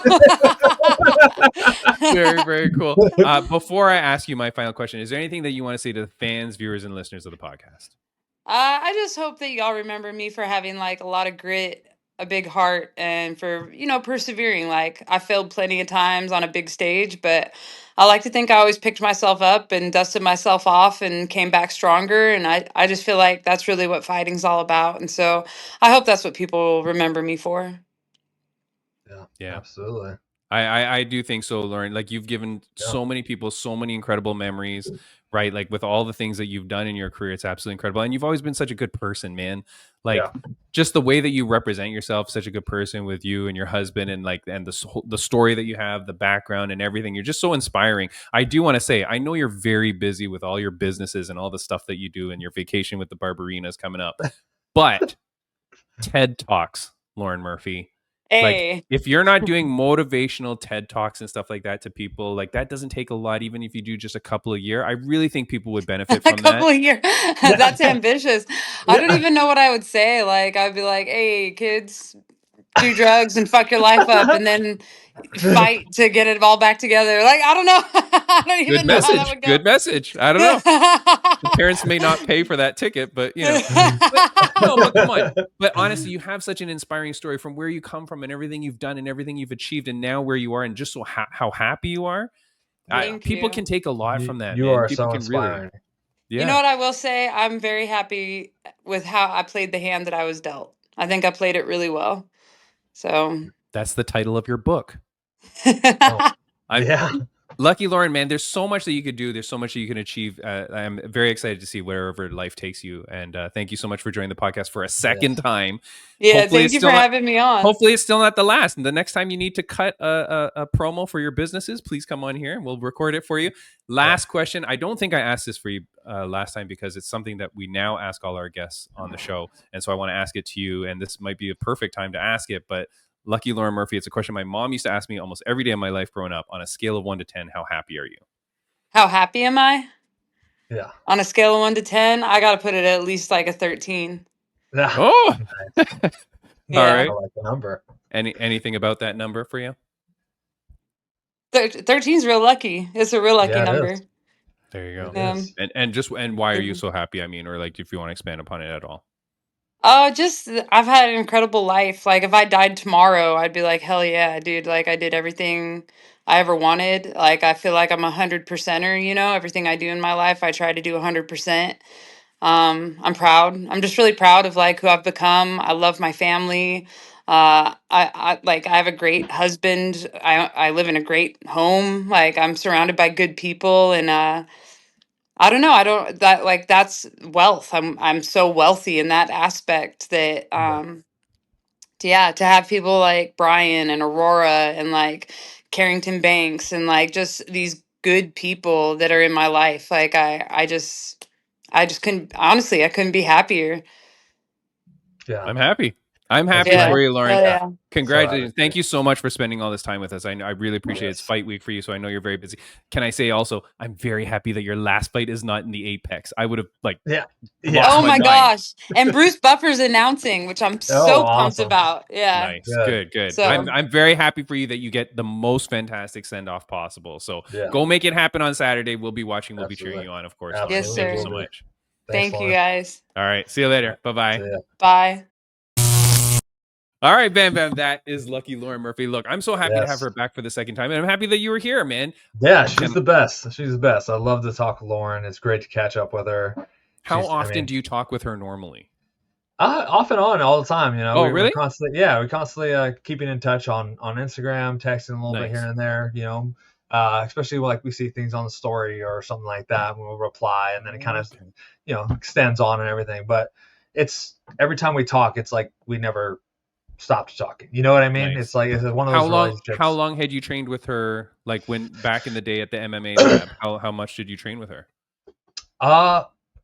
A: Very, very cool. Before I ask you my final question, is there anything that you want to say to the fans, viewers, and listeners of the podcast?
D: I just hope that y'all remember me for having like a lot of grit, a big heart, and for, persevering. Like I failed plenty of times on a big stage, but I like to think I always picked myself up and dusted myself off and came back stronger. And I just feel like that's really what fighting's all about. And so I hope that's what people remember me for.
A: Yeah.
B: Absolutely.
A: I do think so, Lauren. Like you've given so many people so many incredible memories, right? Like with all the things that you've done in your career, it's absolutely incredible. And you've always been such a good person, man. Like just the way that you represent yourself, such a good person with you and your husband, and the story that you have, the background and everything. You're just so inspiring. I do want to say, I know you're very busy with all your businesses and all the stuff that you do, and your vacation with the Barbarinas coming up, but TED Talks, Lauren Murphy.
D: Hey.
A: Like if you're not doing motivational TED Talks and stuff like that to people, like that doesn't take a lot, even if you do just a couple a year. I really think people would benefit from
D: A couple
A: that.
D: of years. That's ambitious. I don't even know what I would say. Like I'd be like, "Hey, kids, do drugs and fuck your life up, and then fight to get it all back together." Like I don't know. I don't
A: Good
D: even know how that
A: message.
D: would go.
A: Good message. I don't know. The parents may not pay for that ticket, but but come on. But honestly, you have such an inspiring story from where you come from and everything you've done and everything you've achieved, and now where you are, and just so how happy you are.
D: Thank
A: People
D: you.
A: can take a lot from that.
B: You
A: Man.
B: are
A: People
B: so
A: can
B: inspiring.
A: really. Yeah.
D: You know what I will say? I'm very happy with how I played the hand that I was dealt. I think I played it really well. So
A: That's the title of your book.
B: Yeah.
A: Lucky Lauren, man, there's so much that you could do. There's so much that you can achieve. I'm very excited to see wherever life takes you. And thank you so much for joining the podcast for a second time.
D: Yeah,
A: Hopefully
D: thank
A: it's
D: you
A: still
D: for
A: not-
D: having me on.
A: Hopefully it's still not the last. And the next time you need to cut a promo for your businesses, please come on here and we'll record it for you. Last question. I don't think I asked this for you last time because it's something that we now ask all our guests on the show. And so I want to ask it to you. And this might be a perfect time to ask it. But Lucky Lauren Murphy, it's a question my mom used to ask me almost every day of my life growing up. On a scale of 1 to 10, how happy are you?
D: How happy am I?
B: Yeah.
D: On a scale of 1 to 10, I got to put it at least like a 13.
A: Oh,
B: Nice.
D: Yeah.
A: All right.
B: I like the number.
A: Anything about that number for you?
D: 13 is real lucky. It's a real lucky
B: Yeah, it
D: number.
B: is.
A: There you go.
B: It is.
A: And why are you so happy? I mean, or like if you want to expand upon it at all.
D: Just I've had an incredible life. Like if I died tomorrow, I'd be like, hell yeah, dude. Like I did everything I ever wanted. Like I feel like I'm 100%er, you know, everything I do in my life, I try to do 100%. I'm proud. I'm just really proud of like who I've become. I love my family. I like I have a great husband. I live in a great home. Like I'm surrounded by good people and I don't know. I don't that like that's wealth. I'm so wealthy in that aspect that
B: Yeah.
D: yeah, to have people like Brian and Aurora and like Carrington Banks and like just these good people that are in my life. Like I just couldn't honestly, I couldn't be happier.
B: Yeah.
A: I'm happy. I'm
B: That's
A: happy
D: Yeah.
A: for
B: great.
A: you, Lauren.
D: Hell
B: Yeah.
D: yeah.
A: Congratulations.
B: So
A: Thank you so much for spending all this time with us. I really appreciate it. It's
B: Yes.
A: fight week for you, so I know you're very busy. Can I say also, I'm very happy that your last fight is not in the Apex. I would have like
B: Yeah.
A: lost
D: Oh
A: my
D: my
A: mind.
D: gosh. And Bruce Buffer's announcing, which I'm
B: Oh,
D: so pumped
B: awesome.
D: about. Yeah.
A: Nice.
B: Good.
A: Good.
D: So
A: I'm very happy for you that you get the most fantastic send off possible. So
B: Yeah.
A: go make it happen on Saturday. We'll be watching. We'll be cheering
B: Absolutely.
A: you on, of course, Lauren.
D: yes,
B: Absolutely.
A: Thank you
D: sir.
A: so
B: Will be.
A: much.
B: Thanks,
D: Thank you
B: Lauren.
D: guys.
A: All right. See you later. Bye-bye.
B: See ya.
D: Bye.
A: All right, Bam Bam. That is lucky Lauren Murphy. Look, I'm so happy to have
B: Yes.
A: her back for the second time. And I'm happy that you were here, man.
B: Yeah, she's
A: Can-
B: the best. She's the best. I love to talk to Lauren. It's great to catch up with her.
A: How
B: She's, I
A: often
B: mean,
A: do you talk with her normally?
B: off and on all the time. You know,
A: Oh,
B: we're
A: really?
B: constantly, we're constantly keeping in touch on Instagram, texting a little bit
A: Nice.
B: here and there. You know, especially like we see things on the story or something like that, we'll reply, and then it kind of,
A: Okay.
B: you know, extends on and everything. But it's every time we talk, it's like we never stopped talking. You know what I mean?
A: Nice.
B: It's like it's one of those relationships.
A: How long had you trained with her? Like when back in the day at the MMA lab, how much did you train with her?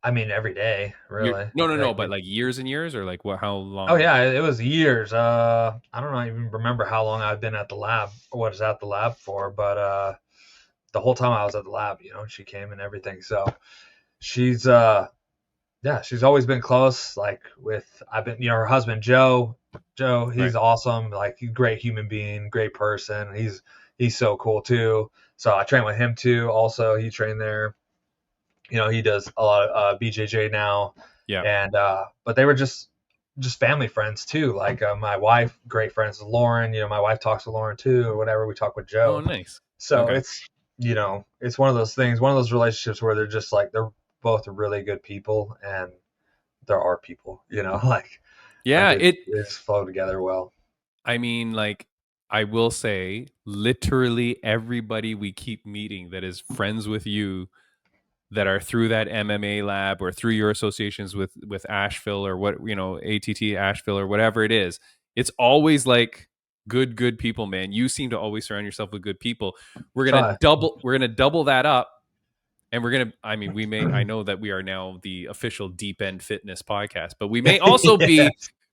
B: I mean, every day, really.
A: No,
B: Like,
A: but like years and years, or like what? How long?
B: oh yeah, it was years. I don't even remember how long I've been at the lab or what is at the lab for, but the whole time I was at the lab, you know, she came and everything. So she's yeah, she's always been close. Like I've been, you know, her husband Joe, he's
A: Right.
B: awesome. Like great human being, great person. He's so cool too. So I train with him too. Also, he trained there. You know, he does a lot of BJJ now.
A: Yeah.
B: And but they were just family friends too. Like my wife, great friends with Lauren. You know, my wife talks to Lauren too, or whatever. We talk with Joe.
A: Oh, nice.
B: So
A: Okay.
B: it's, you know, it's one of those things, one of those relationships where they're just like they're both really good people, and there are people, you know, like
A: Yeah,
B: they just flow together well.
A: I mean, like, I will say, literally everybody we keep meeting that is friends with you, that are through that MMA lab or through your associations with Asheville or what, you know, ATT Asheville or whatever it is, it's always like good people, man. You seem to always surround yourself with good people. We're gonna double that up. And I know that we are now the official Deep End Fitness podcast, but we may also be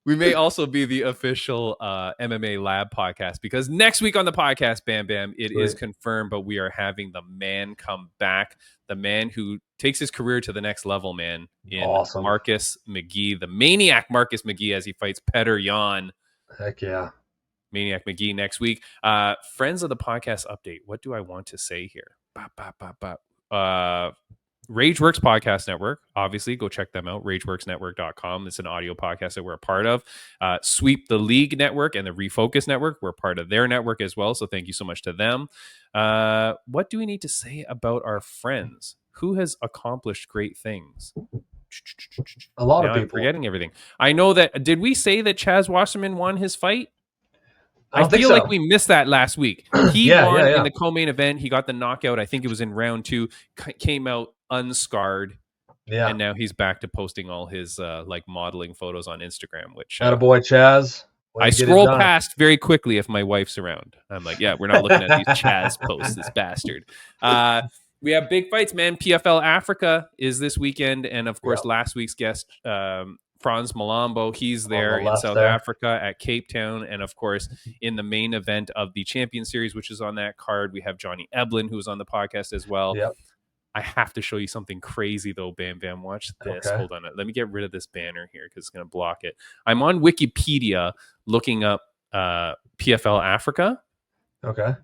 A: the official MMA Lab podcast, because next week on the podcast, Bam Bam, it is confirmed, but we are having the man come back, the man who takes his career to the next level, man, in
B: Awesome.
A: Marcus McGee, the Maniac Marcus McGee, as he fights Petr Yan.
B: Heck yeah.
A: Maniac McGee next week. Friends of the podcast update. What do I want to say here? Rageworks Podcast Network. Obviously, go check them out. RageWorksNetwork.com. It's an audio podcast that we're a part of. Sweep the League Network and the Refocus Network. We're part of their network as well. So thank you so much to them. What do we need to say about our friends? Who has accomplished great things?
B: A lot of
A: I'm
B: people.
A: forgetting everything. I know that. Did we say that Chaz Wasserman won his fight?
B: I don't think
A: feel
B: so.
A: like we missed that last week. He
B: Yeah,
A: won
B: yeah.
A: in the co-main event. He got the knockout. I think it was in round 2. Came out unscarred.
B: Yeah.
A: And now he's back to posting all his like modeling photos on Instagram, which
B: attaboy, Chaz.
A: I scroll past very quickly if my wife's around. I'm like, yeah, we're not looking at these Chaz posts, this bastard. We have big fights, man. PFL Africa is this weekend. And of course, last week's guest, Franz Malambo, he's there in South Africa at Cape Town. And of course, in the main event of the Champion Series, which is on that card, we have Johnny Eblin, who's on the podcast as well.
B: Yep.
A: I have to show you something crazy, though, Bam Bam. Watch this. Okay. Hold on. Let me get rid of this banner here because it's going to block it. I'm on Wikipedia looking up PFL Africa.
B: Okay.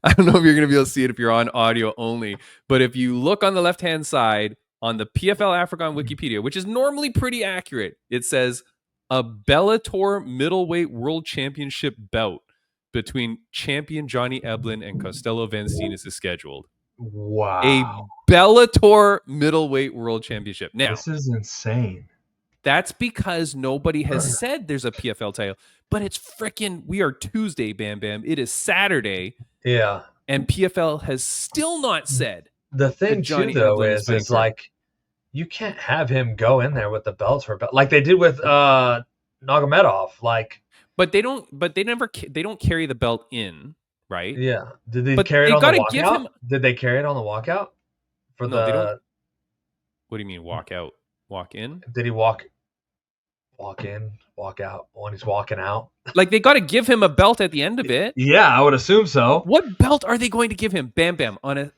A: I don't know if you're going to be able to see it if you're on audio only, but if you look on the left-hand side, on the PFL Africa on Wikipedia, which is normally pretty accurate, it says a Bellator middleweight world championship bout between champion Johnny Eblin and Costello Van Steenis is scheduled.
B: Wow.
A: A Bellator middleweight world championship. Now,
B: this is insane.
A: That's because nobody has said there's a PFL title, but it's freaking, we are Tuesday, Bam Bam. It is Saturday.
B: Yeah.
A: And PFL has still not said.
B: The thing too, though, is like, you can't have him go in there with the Bellator belt like they did with Nurmagomedov. Like,
A: but they don't carry the belt in, right?
B: Yeah. Did they carry it on the walkout? Did they carry it on the walkout? They don't.
A: What do you mean walk out? Walk in?
B: Did he walk in, walk out when he's walking out?
A: Like, they got to give him a belt at the end of it.
B: Yeah, I would assume so.
A: What belt are they going to give him? Bam Bam, on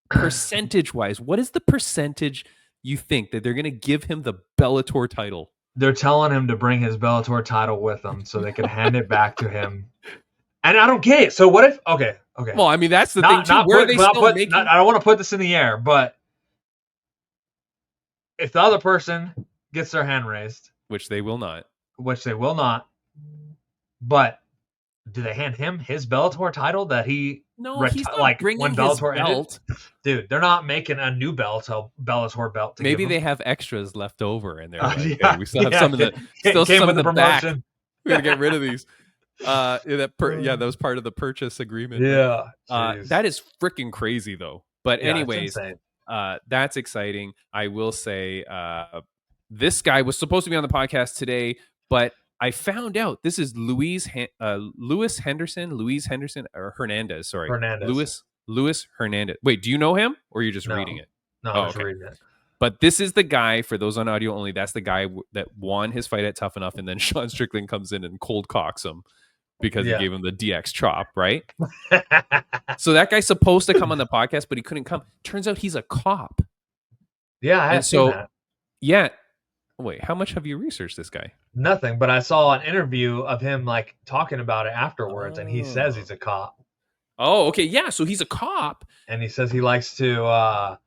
A: percentage wise, what is the percentage you think that they're going to give him the Bellator title?
B: They're telling him to bring his Bellator title with him so they can hand it back to him. And I don't get it. So what if? Okay.
A: Well, I mean, that's the thing too. Where are they still making?
B: I don't want to put this in the air, but if the other person gets their hand raised,
A: which they will not,
B: but do they hand him his Bellator title that he?
A: No, he's not bringing when Bellator his belt.
B: Dude, they're not making a new Bellator belt.
A: Maybe they have extras left over, and they're like, hey, we still have some of the back. We gotta get rid of these. That was part of the purchase agreement.
B: Yeah,
A: that is freaking crazy though. But anyways, that's exciting. I will say, this guy was supposed to be on the podcast today, but I found out this is Luis Henderson or Hernandez. Sorry, Luis Hernandez. Wait, do you know him or are you just reading it?
B: No, I'm just reading it.
A: But this is the guy, for those on audio only, that's the guy that won his fight at Tough Enough, and then Sean Strickland comes in and cold cocks him because he gave him the DX chop, right? So that guy's supposed to come on the podcast, but he couldn't come. Turns out he's a cop.
B: Yeah, I have seen that.
A: Yeah. Wait, how much have you researched this guy?
B: Nothing, but I saw an interview of him like talking about it afterwards, and he says he's a cop.
A: Oh, okay. Yeah, so he's a cop.
B: And he says he likes to,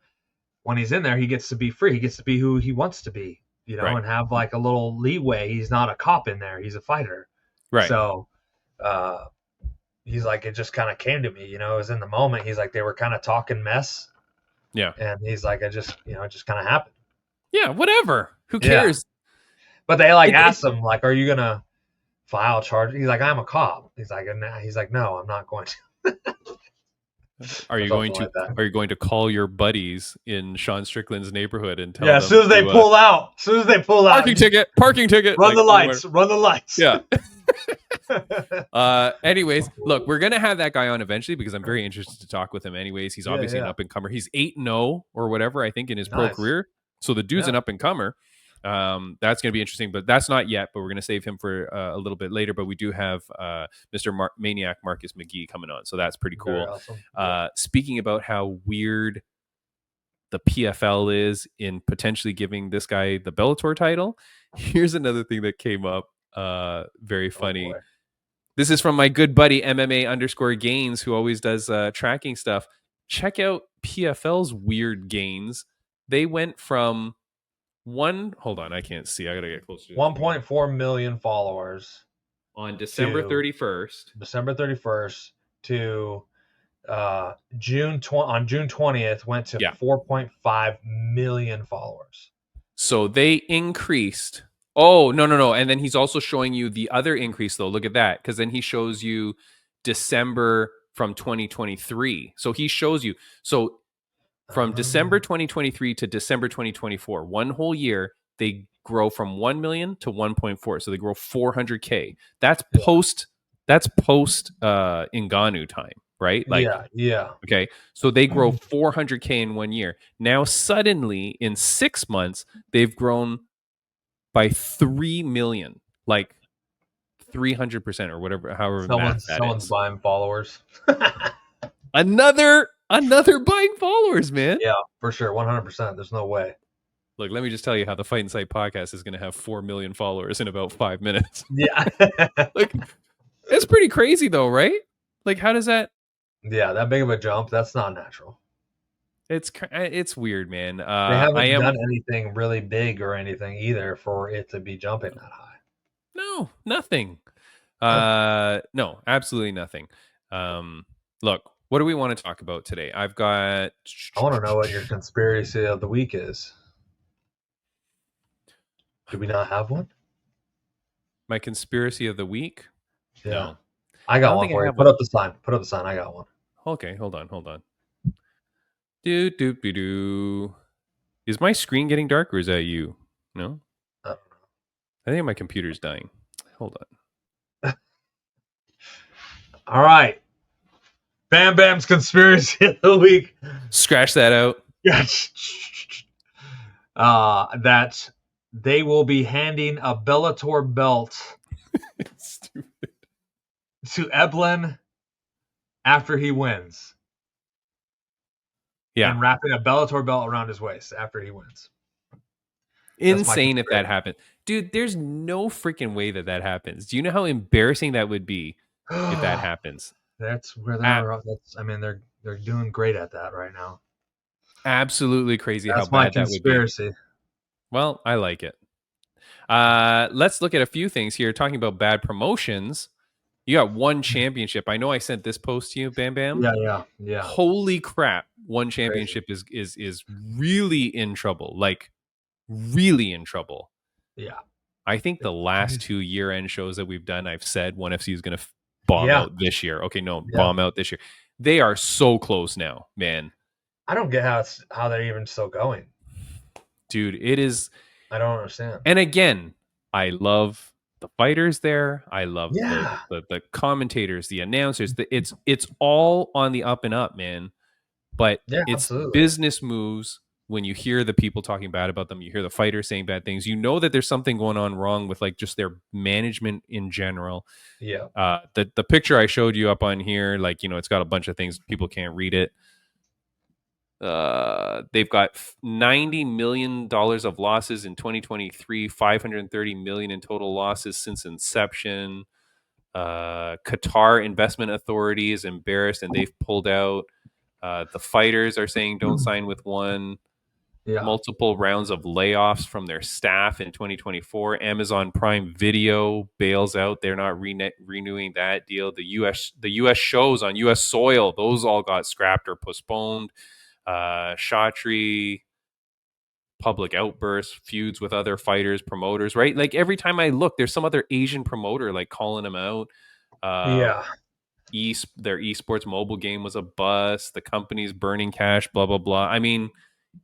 B: when he's in there, he gets to be free. He gets to be who he wants to be, and have like a little leeway. He's not a cop in there. He's a fighter.
A: Right.
B: So he's like, it just kind of came to me, it was in the moment. He's like, they were kind of talking mess.
A: Yeah.
B: And he's like, it just kind of happened.
A: Yeah, whatever. Who cares?
B: Yeah. But they asked him, like, are you going to file charges? He's like, I'm a cop. He's like, no, I'm not going to.
A: Are you going to call your buddies in Sean Strickland's neighborhood and tell
B: them?
A: Yeah,
B: as soon as they pull out.
A: Parking ticket.
B: Run the lights.
A: Yeah. Anyways, look, we're gonna have that guy on eventually because I'm very interested to talk with him. Anyways, he's obviously an up and comer. He's 8-0 or whatever, I think, in his pro career. So the dude's an up and comer. That's going to be interesting, but that's not yet. But we're going to save him for a little bit later. But we do have Mr. Maniac Marcus McGee coming on, so that's pretty cool. Awesome. Speaking about how weird the PFL is in potentially giving this guy the Bellator title, here's another thing that came up. Very funny. This is from my good buddy MMA_gains, who always does tracking stuff. Check out PFL's weird gains. They went from hold on, I can't see. I gotta get closer.
B: 1.4 million followers
A: on December 31st.
B: December 31st to June 20th went to 4.5 million followers.
A: So they increased. Oh, no. And then he's also showing you the other increase though. Look at that. Because then he shows you December from 2023. So he shows you. So from December 2023 to December 2024, one whole year, they grow from 1 million to 1.4. So they grow 400K. That's post Ngannou time, right?
B: Yeah.
A: Okay. So they grow 400K in 1 year. Now suddenly in 6 months, they've grown by 3 million, like 300% or whatever, however
B: someone's buying followers.
A: Another buying followers, man.
B: Yeah, for sure. 100%. There's no way.
A: Look, let me just tell you how the Fight Insight podcast is going to have 4 million followers in about 5 minutes.
B: Yeah.
A: Like, it's pretty crazy though, right? Like, how does that?
B: Yeah, that big of a jump. That's not natural.
A: It's weird, man.
B: They
A: I
B: haven't
A: am
B: done anything really big or anything either for it to be jumping that high.
A: no nothing. No, absolutely nothing. Look, what do we want to talk about today? I've got.
B: I want to know what your conspiracy of the week is. Do we not have one?
A: My conspiracy of the week?
B: Yeah.
A: No.
B: I
A: I
B: got
A: don't
B: one
A: think I
B: for you.
A: have
B: Put
A: one.
B: up the sign. Put up the sign. I got one.
A: Okay, hold on. Do. Is my screen getting dark or is that you? No?
B: Uh,
A: I think my computer's dying. Hold on.
B: All right. Bam Bam's conspiracy of the week.
A: Scratch that out.
B: That they will be handing a Bellator belt
A: Stupid.
B: to Eblin after he wins.
A: Yeah.
B: And wrapping a Bellator belt around his waist after he wins.
A: Insane if that happened. Dude, there's no freaking way that happens. Do you know how embarrassing that would be if that happens?
B: That's where they're. They're doing great at that right now.
A: Absolutely crazy
B: That's
A: how
B: my
A: bad that would be.
B: conspiracy.
A: Well, I like it. Let's look at a few things here. Talking about bad promotions, you got one championship. I know I sent this post to you, Bam Bam.
B: Yeah.
A: Holy crap! One championship is really in trouble. Like really in trouble.
B: Yeah.
A: I think the last 2 year-end shows that we've done, I've said ONE FC is going to bomb out this year. Okay, no, bomb out this year. They are so close now, man.
B: I don't get how they're even still going.
A: Dude, it is.
B: I don't understand.
A: And again, I love the fighters there. I love the commentators, the announcers. It's all on the up and up, man. But it's business moves. When you hear the people talking bad about them, you hear the fighters saying bad things, you know that there's something going on wrong with like just their management in general.
B: Yeah.
A: The picture I showed you up on here, like, you know, it's got a bunch of things, people can't read it. They've got $90 million of losses in 2023, 530 million in total losses since inception. Qatar Investment Authority is embarrassed and they've pulled out. The fighters are saying don't sign with ONE.
B: Yeah.
A: Multiple rounds of layoffs from their staff in 2024. Amazon Prime Video bails out. They're not renewing that deal. The U.S. shows on U.S. soil, those all got scrapped or postponed. Shatri, public outbursts, feuds with other fighters, promoters, right? Like every time I look, there's some other Asian promoter like calling them out. Their esports mobile game was a bust. The company's burning cash, blah, blah, blah. I mean,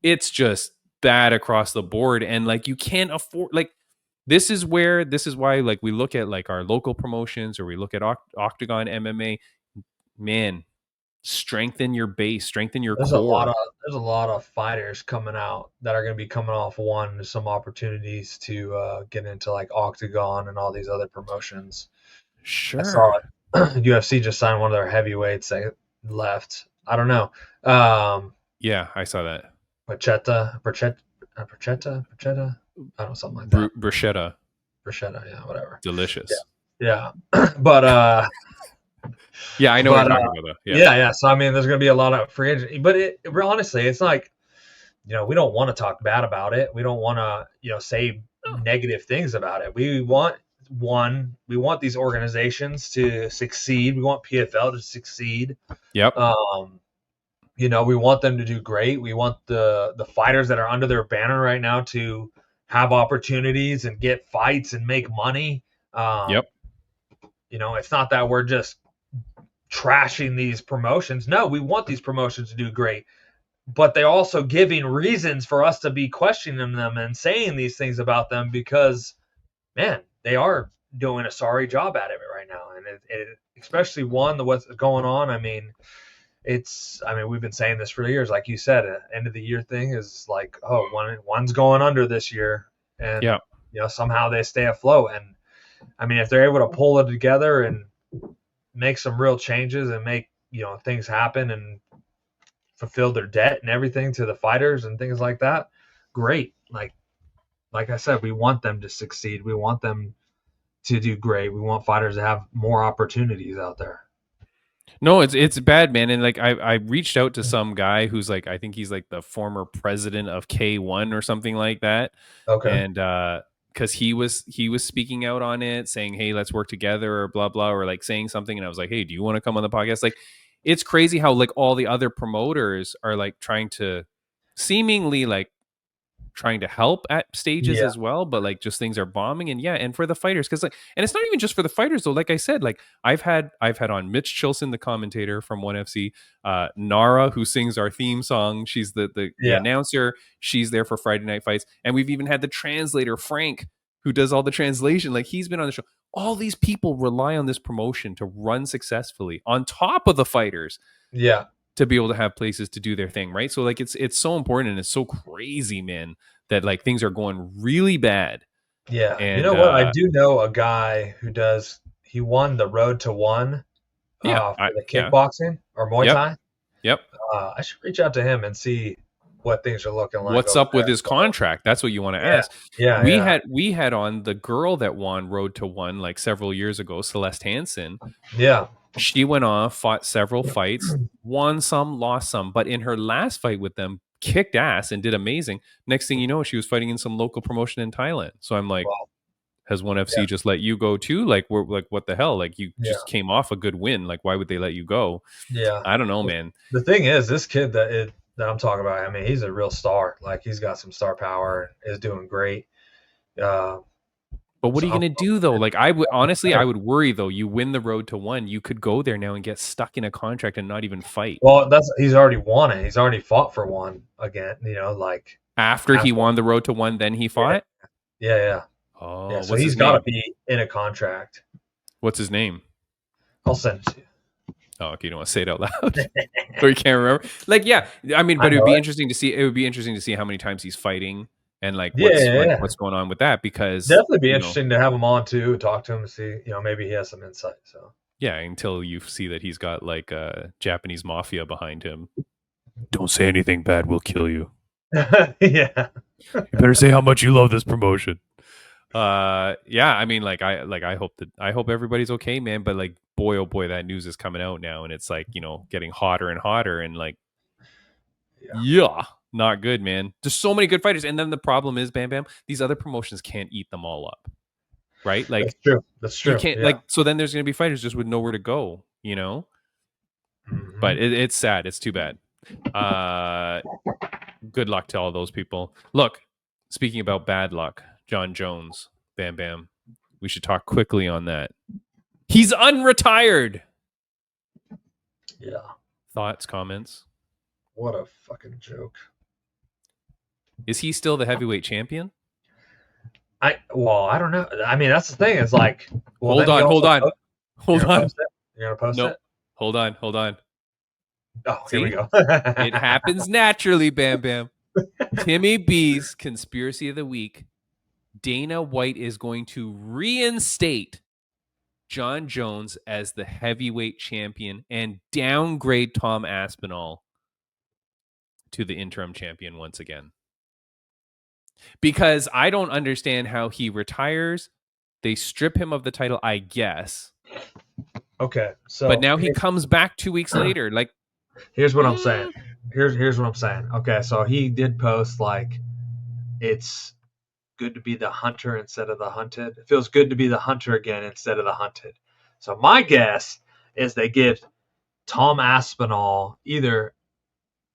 A: it's just bad across the board. And like, you can't afford, like, this is why, like, we look at like our local promotions or we look at Octagon MMA, man, strengthen your base, strengthen your core.
B: There's a lot of fighters coming out that are going to be coming off ONE, some opportunities to get into like Octagon and all these other promotions.
A: Sure.
B: I saw UFC just signed one of their heavyweights that left. I don't know.
A: Yeah, I saw that.
B: Bruschetta. I don't know, something like that.
A: Bruschetta,
B: yeah, whatever.
A: Delicious.
B: Yeah. But
A: yeah, I know what you're talking about.
B: Yeah. So I mean, there's going to be a lot of free agent, but honestly, it's like, you know, we don't want to talk bad about it. We don't want to, you know, say negative things about it. We want these organizations to succeed. We want PFL to succeed.
A: Yep.
B: You know, we want them to do great. We want the fighters that are under their banner right now to have opportunities and get fights and make money.
A: Yep.
B: You know, it's not that we're just trashing these promotions. No, we want these promotions to do great, but they're also giving reasons for us to be questioning them and saying these things about them because, man, they are doing a sorry job at it right now. And it especially what's going on. I mean, we've been saying this for years. Like you said, end of the year thing is like, one's going under this year. And, you know, somehow they stay afloat. And I mean, if they're able to pull it together and make some real changes and make, you know, things happen and fulfill their debt and everything to the fighters and things like that, great. Like I said, we want them to succeed. We want them to do great. We want fighters to have more opportunities out there.
A: No, it's bad, man. And like I reached out to some guy who's like, I think he's like the former president of K1 or something like that.
B: Okay.
A: And because he was speaking out on it, saying, hey, let's work together or blah blah, or like saying something. And I was like, hey, do you want to come on the podcast? Like, it's crazy how like all the other promoters are like trying to seemingly like trying to help at stages
B: Yeah.
A: as well, but like just things are bombing. And yeah, and for the fighters, because like, and it's not even just for the fighters though. Like I said, like I've had on Mitch Chilson, the commentator from ONE FC, Nara, who sings our theme song. She's the
B: Yeah.
A: announcer. She's there for Friday night fights, and we've even had the translator Frank, who does all the translation. Like he's been on the show. All these people rely on this promotion to run successfully on top of the fighters.
B: Yeah.
A: To be able to have places to do their thing, right? So like it's so important and it's so crazy, man, that like things are going really bad.
B: Yeah.
A: And
B: You know what? I do know a guy who does. He won the Road to One for the kickboxing or Muay Thai.
A: Yep.
B: I should reach out to him and see what things are looking like.
A: What's up with his contract? That's what you want to ask.
B: Yeah.
A: We had on the girl that won Road to One like several years ago, Celeste Hansen.
B: Yeah.
A: She went off, fought several fights, won some, lost some, but in her last fight with them, kicked ass and did amazing. Next thing you know, she was fighting in some local promotion in Thailand. So I'm like,
B: Wow.
A: has ONE FC just let you go too? Like, we're like, what the hell? Like, you just came off a good win. Like, why would they let you go?
B: Yeah.
A: I don't know, man.
B: The thing is, this kid that I'm talking about, I mean, he's a real star. Like, he's got some star power, is doing great.
A: But what are you going to do though? Like I would worry though. You win the Road to One, you could go there now and get stuck in a contract and not even fight.
B: Well, he's already won it. He's already fought for one again. You know, like
A: after he won the Road to One, then he fought.
B: Yeah.
A: Oh,
B: yeah. So he's got to be in a contract.
A: What's his name?
B: I'll send it to you.
A: Oh, okay. You don't want to say it out loud, or you can't remember. Like, yeah, I mean, but it would be interesting to see. It would be interesting to see how many times he's fighting. And like, what's going on with that? Because
B: definitely be interesting to have him on too, talk to him, and see, maybe he has some insight. So
A: yeah, until you see that he's got like a Japanese mafia behind him. Don't say anything bad; we'll kill you.
B: Yeah,
A: you better say how much you love this promotion. Yeah, I mean, I hope everybody's okay, man. But like, boy, oh boy, that news is coming out now, and it's like getting hotter and hotter, and like, yeah. Not good, man. There's so many good fighters. And then the problem is, Bam Bam, these other promotions can't eat them all up. Right? Like
B: That's true.
A: You can't so then there's gonna be fighters just with nowhere to go,
B: Mm-hmm.
A: But it's sad. It's too bad. Good luck to all those people. Look, speaking about bad luck, Jon Jones, Bam Bam. We should talk quickly on that. He's unretired.
B: Yeah.
A: Thoughts, comments?
B: What a fucking joke.
A: Is he still the heavyweight champion?
B: I don't know. I mean, that's the thing. It's like,
A: hold on.
B: You're gonna post
A: Nope.
B: it?
A: Hold on.
B: Oh,
A: see?
B: Here we go.
A: It happens naturally, Bam Bam. Timmy B's Conspiracy of the Week. Dana White is going to reinstate Jon Jones as the heavyweight champion and downgrade Tom Aspinall to the interim champion once again. Because I don't understand how he retires. They strip him of the title, I guess.
B: Okay, so
A: but now he comes back 2 weeks later. Like,
B: here's what I'm saying. Here's what I'm saying. Okay, so he did post like, it's good to be the hunter instead of the hunted. It feels good to be the hunter again instead of the hunted. So my guess is they give Tom Aspinall either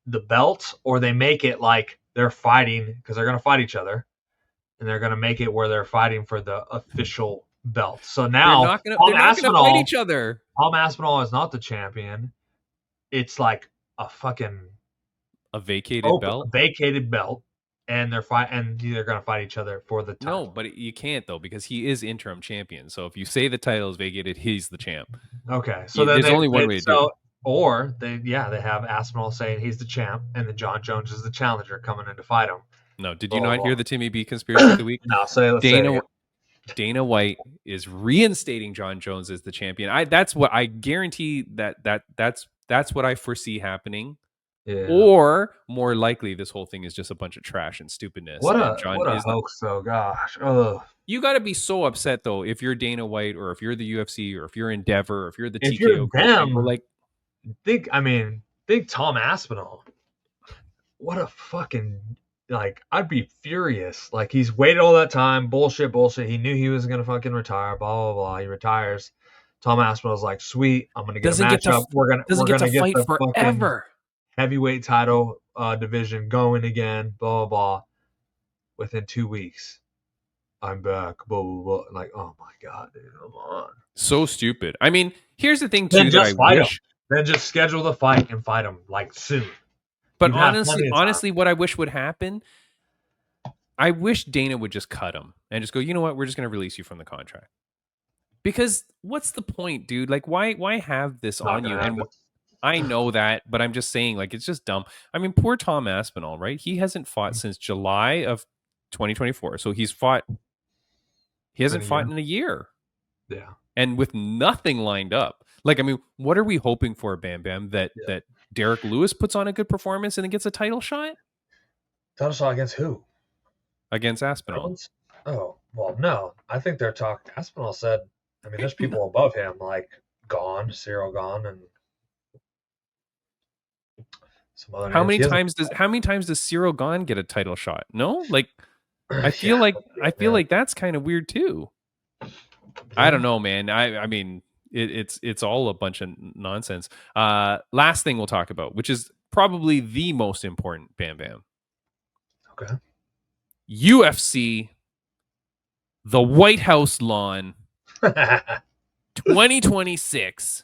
B: the belt or they make it like they're fighting because they're going to fight each other, and they're going to make it where they're fighting for the official belt. So now
A: they're not going to fight each other.
B: Tom Aspinall is not the champion. It's like a
A: vacated
B: belt, and they're going to fight each other for the title.
A: No, but you can't though, because he is interim champion. So if you say the title is vacated, he's the champ.
B: Okay, so
A: there's only one way to do it.
B: Or they have Aspinall saying he's the champ, and then Jon Jones is the challenger coming in to fight him.
A: No, did you not hear the Timmy B Conspiracy of the Week?
B: No, so
A: Dana White is reinstating Jon Jones as the champion. That's what I guarantee that's what I foresee happening.
B: Yeah.
A: Or more likely, this whole thing is just a bunch of trash and stupidness.
B: What a hoax, though. Gosh. Ugh.
A: You got to be so upset though if you're Dana White, or if you're the UFC, or if you're Endeavor, or if you're the
B: if
A: TKO.
B: You're them,
A: like,
B: think Tom Aspinall. What a fucking, like, I'd be furious. Like, he's waited all that time, bullshit. He knew he was gonna fucking retire, blah blah blah. He retires. Tom Aspinall's like, sweet, I'm gonna get a
A: Doesn't get to
B: matchup. We're
A: doesn't get to
B: gonna get
A: fight
B: the fucking
A: forever.
B: heavyweight title division going again, blah blah blah. Within 2 weeks, I'm back, blah blah blah. Like, oh my god, dude, come on.
A: So stupid. I mean, here's the thing
B: Then
A: too that I
B: just fight him.
A: wish.
B: Then just schedule the fight and fight him like soon.
A: But
B: You've had plenty of time.
A: honestly, what I wish would happen, I wish Dana would just cut him and just go, you know what, we're just going to release you from the contract. Because what's the point, dude? Like, why have this
B: Not
A: on you?
B: gonna
A: And
B: happen.
A: I know that, but I'm just saying, like, it's just dumb. I mean, poor Tom Aspinall, right? He hasn't fought since July of 2024. So he hasn't fought in a year.
B: Yeah.
A: And with nothing lined up. Like, I mean, what are we hoping for, Bam Bam? That Derek Lewis puts on a good performance and then gets a title shot?
B: Title shot against who?
A: Against Aspinall.
B: Oh, well, no. I think they're talking. Aspinall said, I mean, there's people above him, like Cyril Gone, and some other
A: How
B: names.
A: many times does Cyril Gone get a title shot? No? Like, I feel like that's kind of weird too. I don't know, man. I mean, it's all a bunch of nonsense. Last thing we'll talk about, which is probably the most important, Bam Bam.
B: Okay.
A: UFC, the White House lawn, 2026.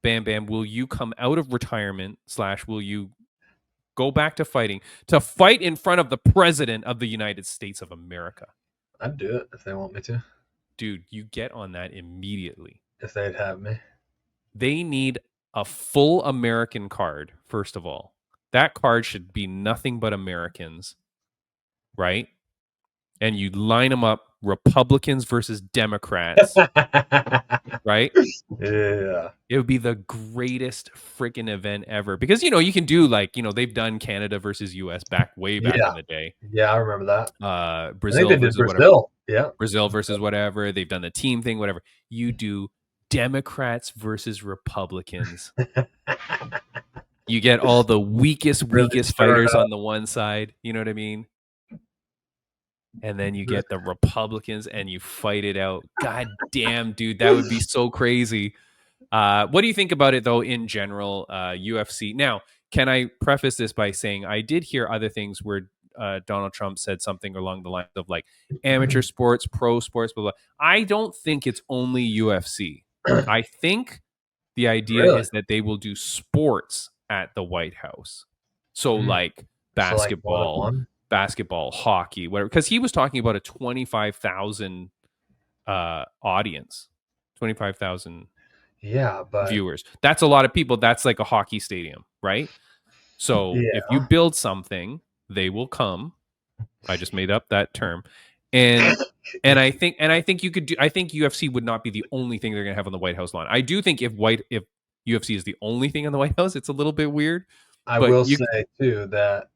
A: Bam Bam, will you come out of retirement / will you go back to fighting to fight in front of the President of the United States of America?
B: I'd do it if they want me to.
A: Dude, you get on that immediately.
B: If they'd have me.
A: They need a full American card, first of all. That card should be nothing but Americans, right? And you line them up, Republicans versus Democrats, right?
B: Yeah.
A: It would be the greatest freaking event ever. Because, you can do like, they've done Canada versus US way back in the day.
B: Yeah, I remember that.
A: Brazil versus
B: Brazil.
A: whatever.
B: Yeah.
A: Brazil versus whatever. They've done the team thing, whatever. You do Democrats versus Republicans. You get all the weakest fighters on the one side. You know what I mean? And then you get the Republicans and you fight it out. God damn, dude, that would be so crazy. What do you think about it, though, in general, UFC? Now, can I preface this by saying I did hear other things where Donald Trump said something along the lines of like amateur sports, pro sports, blah, blah. I don't think it's only UFC. I think the idea is that they will do sports at the White House. So like basketball, hockey, whatever. Because he was talking about a 25,000 audience, 25,000 viewers. That's a lot of people. That's like a hockey stadium, right? So if you build something, they will come. I just made up that term. And I think you could do. I think UFC would not be the only thing they're going to have on the White House lawn. I do think if UFC is the only thing on the White House, it's a little bit weird.
B: I will say too that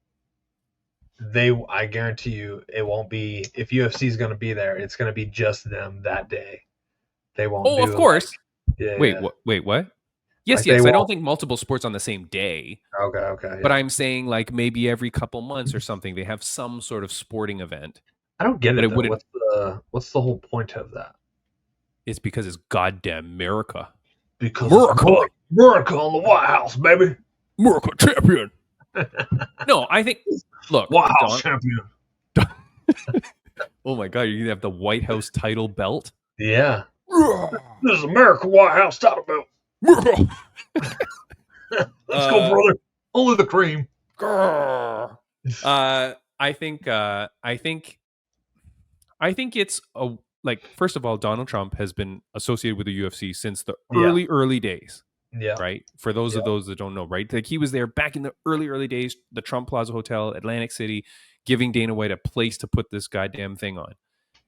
B: I guarantee you it won't be, if UFC is going to be there, it's going to be just them that day. They won't.
A: Oh, of course.
B: Wait,
A: what? Yes. I don't think multiple sports on the same day.
B: Okay. Yeah.
A: But I'm saying like maybe every couple months or something, they have some sort of sporting event.
B: I don't get it. What's the whole point of that?
A: It's because it's goddamn America.
B: Because America on the White House, baby.
A: America champion. No, I think. Look,
B: White House champion.
A: Oh my god, you're gonna have the White House title belt.
B: Yeah. This is America White House title belt. Let's go, brother. Only the cream.
A: I think it's first of all, Donald Trump has been associated with the UFC since the early days.
B: Yeah.
A: Right. For those of those that don't know, right? Like he was there back in the early days, the Trump Plaza Hotel, Atlantic City, giving Dana White a place to put this goddamn thing on.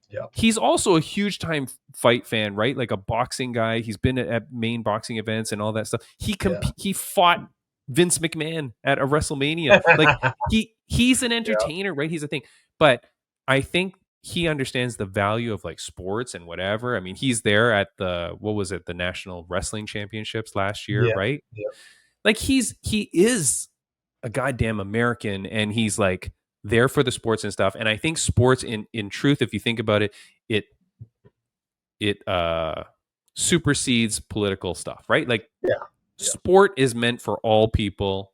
B: Yeah.
A: He's also a huge time fight fan, right? Like a boxing guy. He's been at main boxing events and all that stuff. He fought Vince McMahon at a WrestleMania. Like he's an entertainer, right? He's a thing. But I think he understands the value of like sports and whatever. I mean, he's there at the National Wrestling Championships last year, right?
B: Yeah.
A: like he is a goddamn American, and he's like there for the sports and stuff. And I think sports, in truth, if you think about it, it supersedes political stuff, right? Like,
B: Yeah.
A: sport is meant for all people.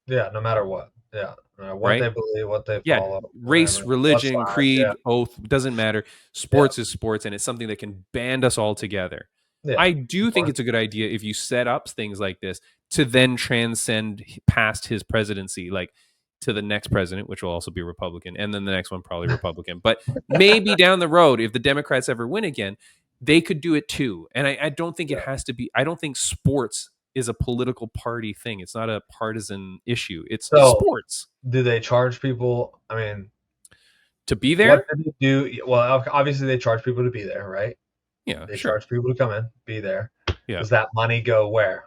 B: Yeah, no matter what. Yeah. No matter what
A: Right?
B: they believe, what they
A: Yeah,
B: follow.
A: race,
B: whatever.
A: religion,
B: What size,
A: creed,
B: yeah.
A: oath, doesn't matter. Sports is sports, and it's something that can band us all together.
B: Yeah.
A: I do think it's a good idea if you set up things like this to then transcend past his presidency, like to the next president, which will also be Republican, and then the next one probably Republican. But maybe down the road, if the Democrats ever win again, they could do it too. And I don't think it has to be. I don't think sports is a political party thing. It's not a partisan issue. It's sports.
B: Do they charge people? I mean,
A: to be there?
B: What do they do? Well, obviously they charge people to be there, right?
A: Yeah,
B: they charge people to come in, be there.
A: Yeah.
B: Does that money go where?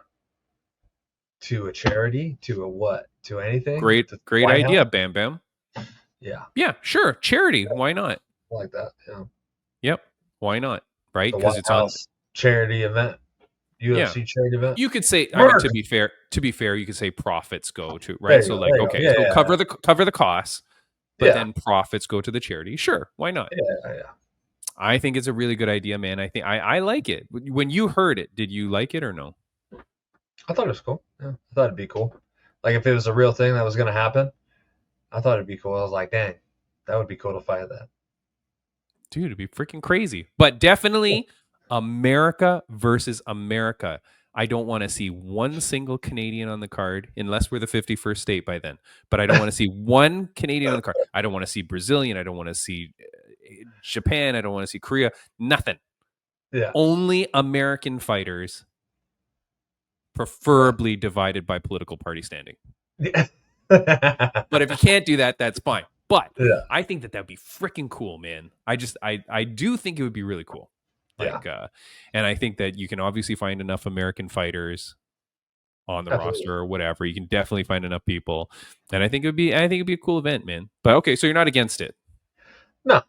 B: To a charity? To a what? To anything?
A: Great idea, Bam Bam.
B: Yeah.
A: Yeah, sure. Charity. Why not?
B: I like that. Yeah.
A: Yep. Why not? Right?
B: Because it's on charity event. UFC charity event.
A: You could say, I mean, to be fair, you could say profits go to, right? So like, okay, so cover the costs, but then profits go to the charity. Sure, why not?
B: Yeah.
A: I think it's a really good idea, man. I think I like it. When you heard it, did you like it or no?
B: I thought it was cool. Yeah, I thought it'd be cool. Like if it was a real thing that was going to happen, I thought it'd be cool. I was like, dang, that would be cool to fight that.
A: Dude, it'd be freaking crazy. But definitely America versus America. I don't want to see one single Canadian on the card unless we're the 51st state by then. But I don't want to see one Canadian on the card. I don't want to see Brazilian. I don't want to see Japan. I don't want to see Korea. Nothing.
B: Yeah.
A: Only American fighters, preferably divided by political party standing. But if you can't do that, that's fine. But I think that would be freaking cool, man. I do think it would be really cool. Like, and I think that you can obviously find enough American fighters on the roster or whatever. You can definitely find enough people, and I think it'd be a cool event, man. But okay, so you're not against it?
B: No.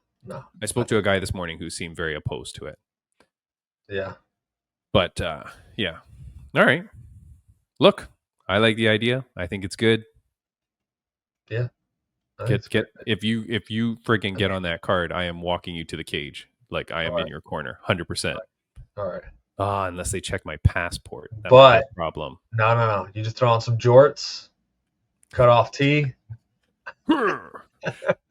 A: I spoke to a guy this morning who seemed very opposed to it.
B: Yeah.
A: But yeah. All right. Look, I like the idea. I think it's good.
B: Yeah.
A: Get if you freaking get on that card, I am walking you to the cage. Like I am in your corner, 100%.
B: All right.
A: Unless they check my passport. That
B: might be
A: a problem.
B: No. You just throw on some jorts, cut off tee.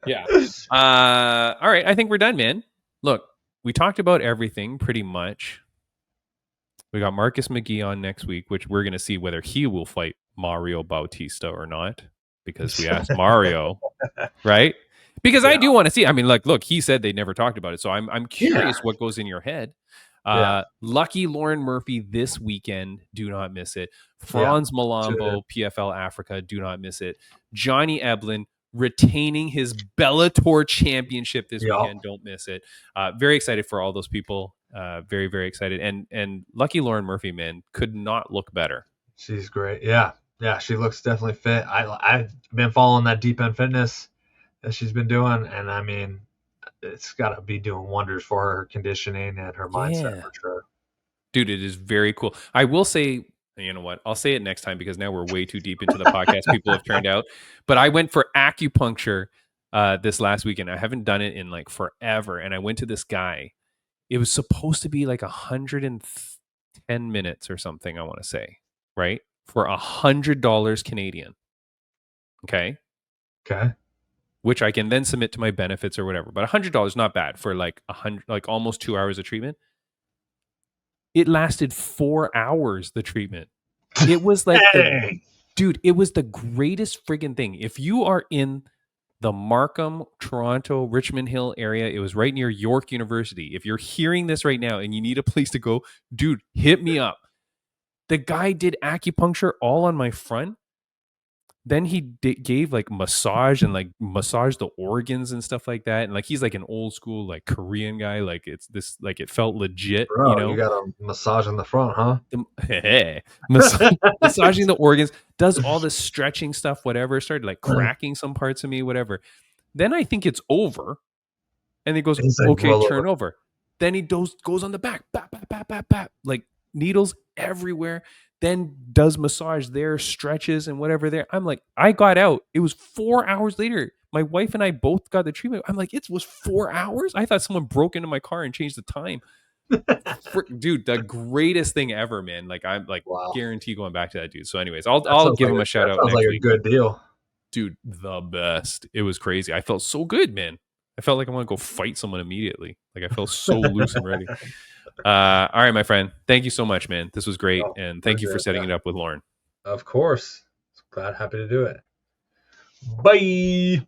A: Yeah. All right. I think we're done, man. Look, we talked about everything pretty much. We got Marcus McGee on next week, which we're going to see whether he will fight Mario Bautista or not, because we asked Mario, right? Because I do want to see. I mean, like, look, he said they never talked about it, so I'm curious what goes in your head. Lucky Lauren Murphy this weekend, do not miss it. Franz Malambo, PFL Africa, do not miss it. Johnny Eblin retaining his Bellator championship this weekend, don't miss it. Very excited for all those people. Very, very excited. And Lucky Lauren Murphy, man, could not look better.
B: She's great. Yeah, she looks definitely fit. I've been following that Deep End Fitness that she's been doing, and I mean, it's got to be doing wonders for her conditioning and her mindset for sure.
A: Dude, it is very cool. I will say, you know what? I'll say it next time because now we're way too deep into the podcast. People have turned out. But I went for acupuncture this last weekend. I haven't done it in like forever. And I went to this guy. It was supposed to be like 110 minutes or something, I want to say, right? For $100 Canadian. Okay. Which I can then submit to my benefits or whatever. But $100 not bad for like almost 2 hours of treatment. It lasted 4 hours, the treatment. It was like, it was the greatest friggin' thing. If you are in the Markham, Toronto, Richmond Hill area, it was right near York University. If you're hearing this right now and you need a place to go, dude, hit me up. The guy did acupuncture all on my front. Then he gave like massage and like massage the organs and stuff like that. And like, he's like an old school, like Korean guy. Like it's this, like it felt legit.
B: Bro,
A: you know,
B: you got a massage in the front, huh?
A: Massaging the organs, does all this stretching stuff, whatever. Started like cracking some parts of me, whatever. Then I think it's over. And he goes, okay, turn over. Then he goes on the back, bap, bap, bap, bap, bap, like needles everywhere, then does massage there, stretches and whatever there. I'm like, I got out. It was 4 hours later. My wife and I both got the treatment. I'm like, it was 4 hours? I thought someone broke into my car and changed the time. Dude, the greatest thing ever, man. Like, I'm like,
B: Wow.
A: guarantee going back to that dude. So anyways, I'll give him a shout out
B: Sounds
A: next
B: like
A: week.
B: a good deal.
A: Dude, the best. It was crazy. I felt so good, man. I felt like I want to go fight someone immediately. Like, I felt so loose and ready. All right, my friend. Thank you so much, man. This was great. And thank you for setting it up with Lauren.
B: Of course. Happy to do it. Bye.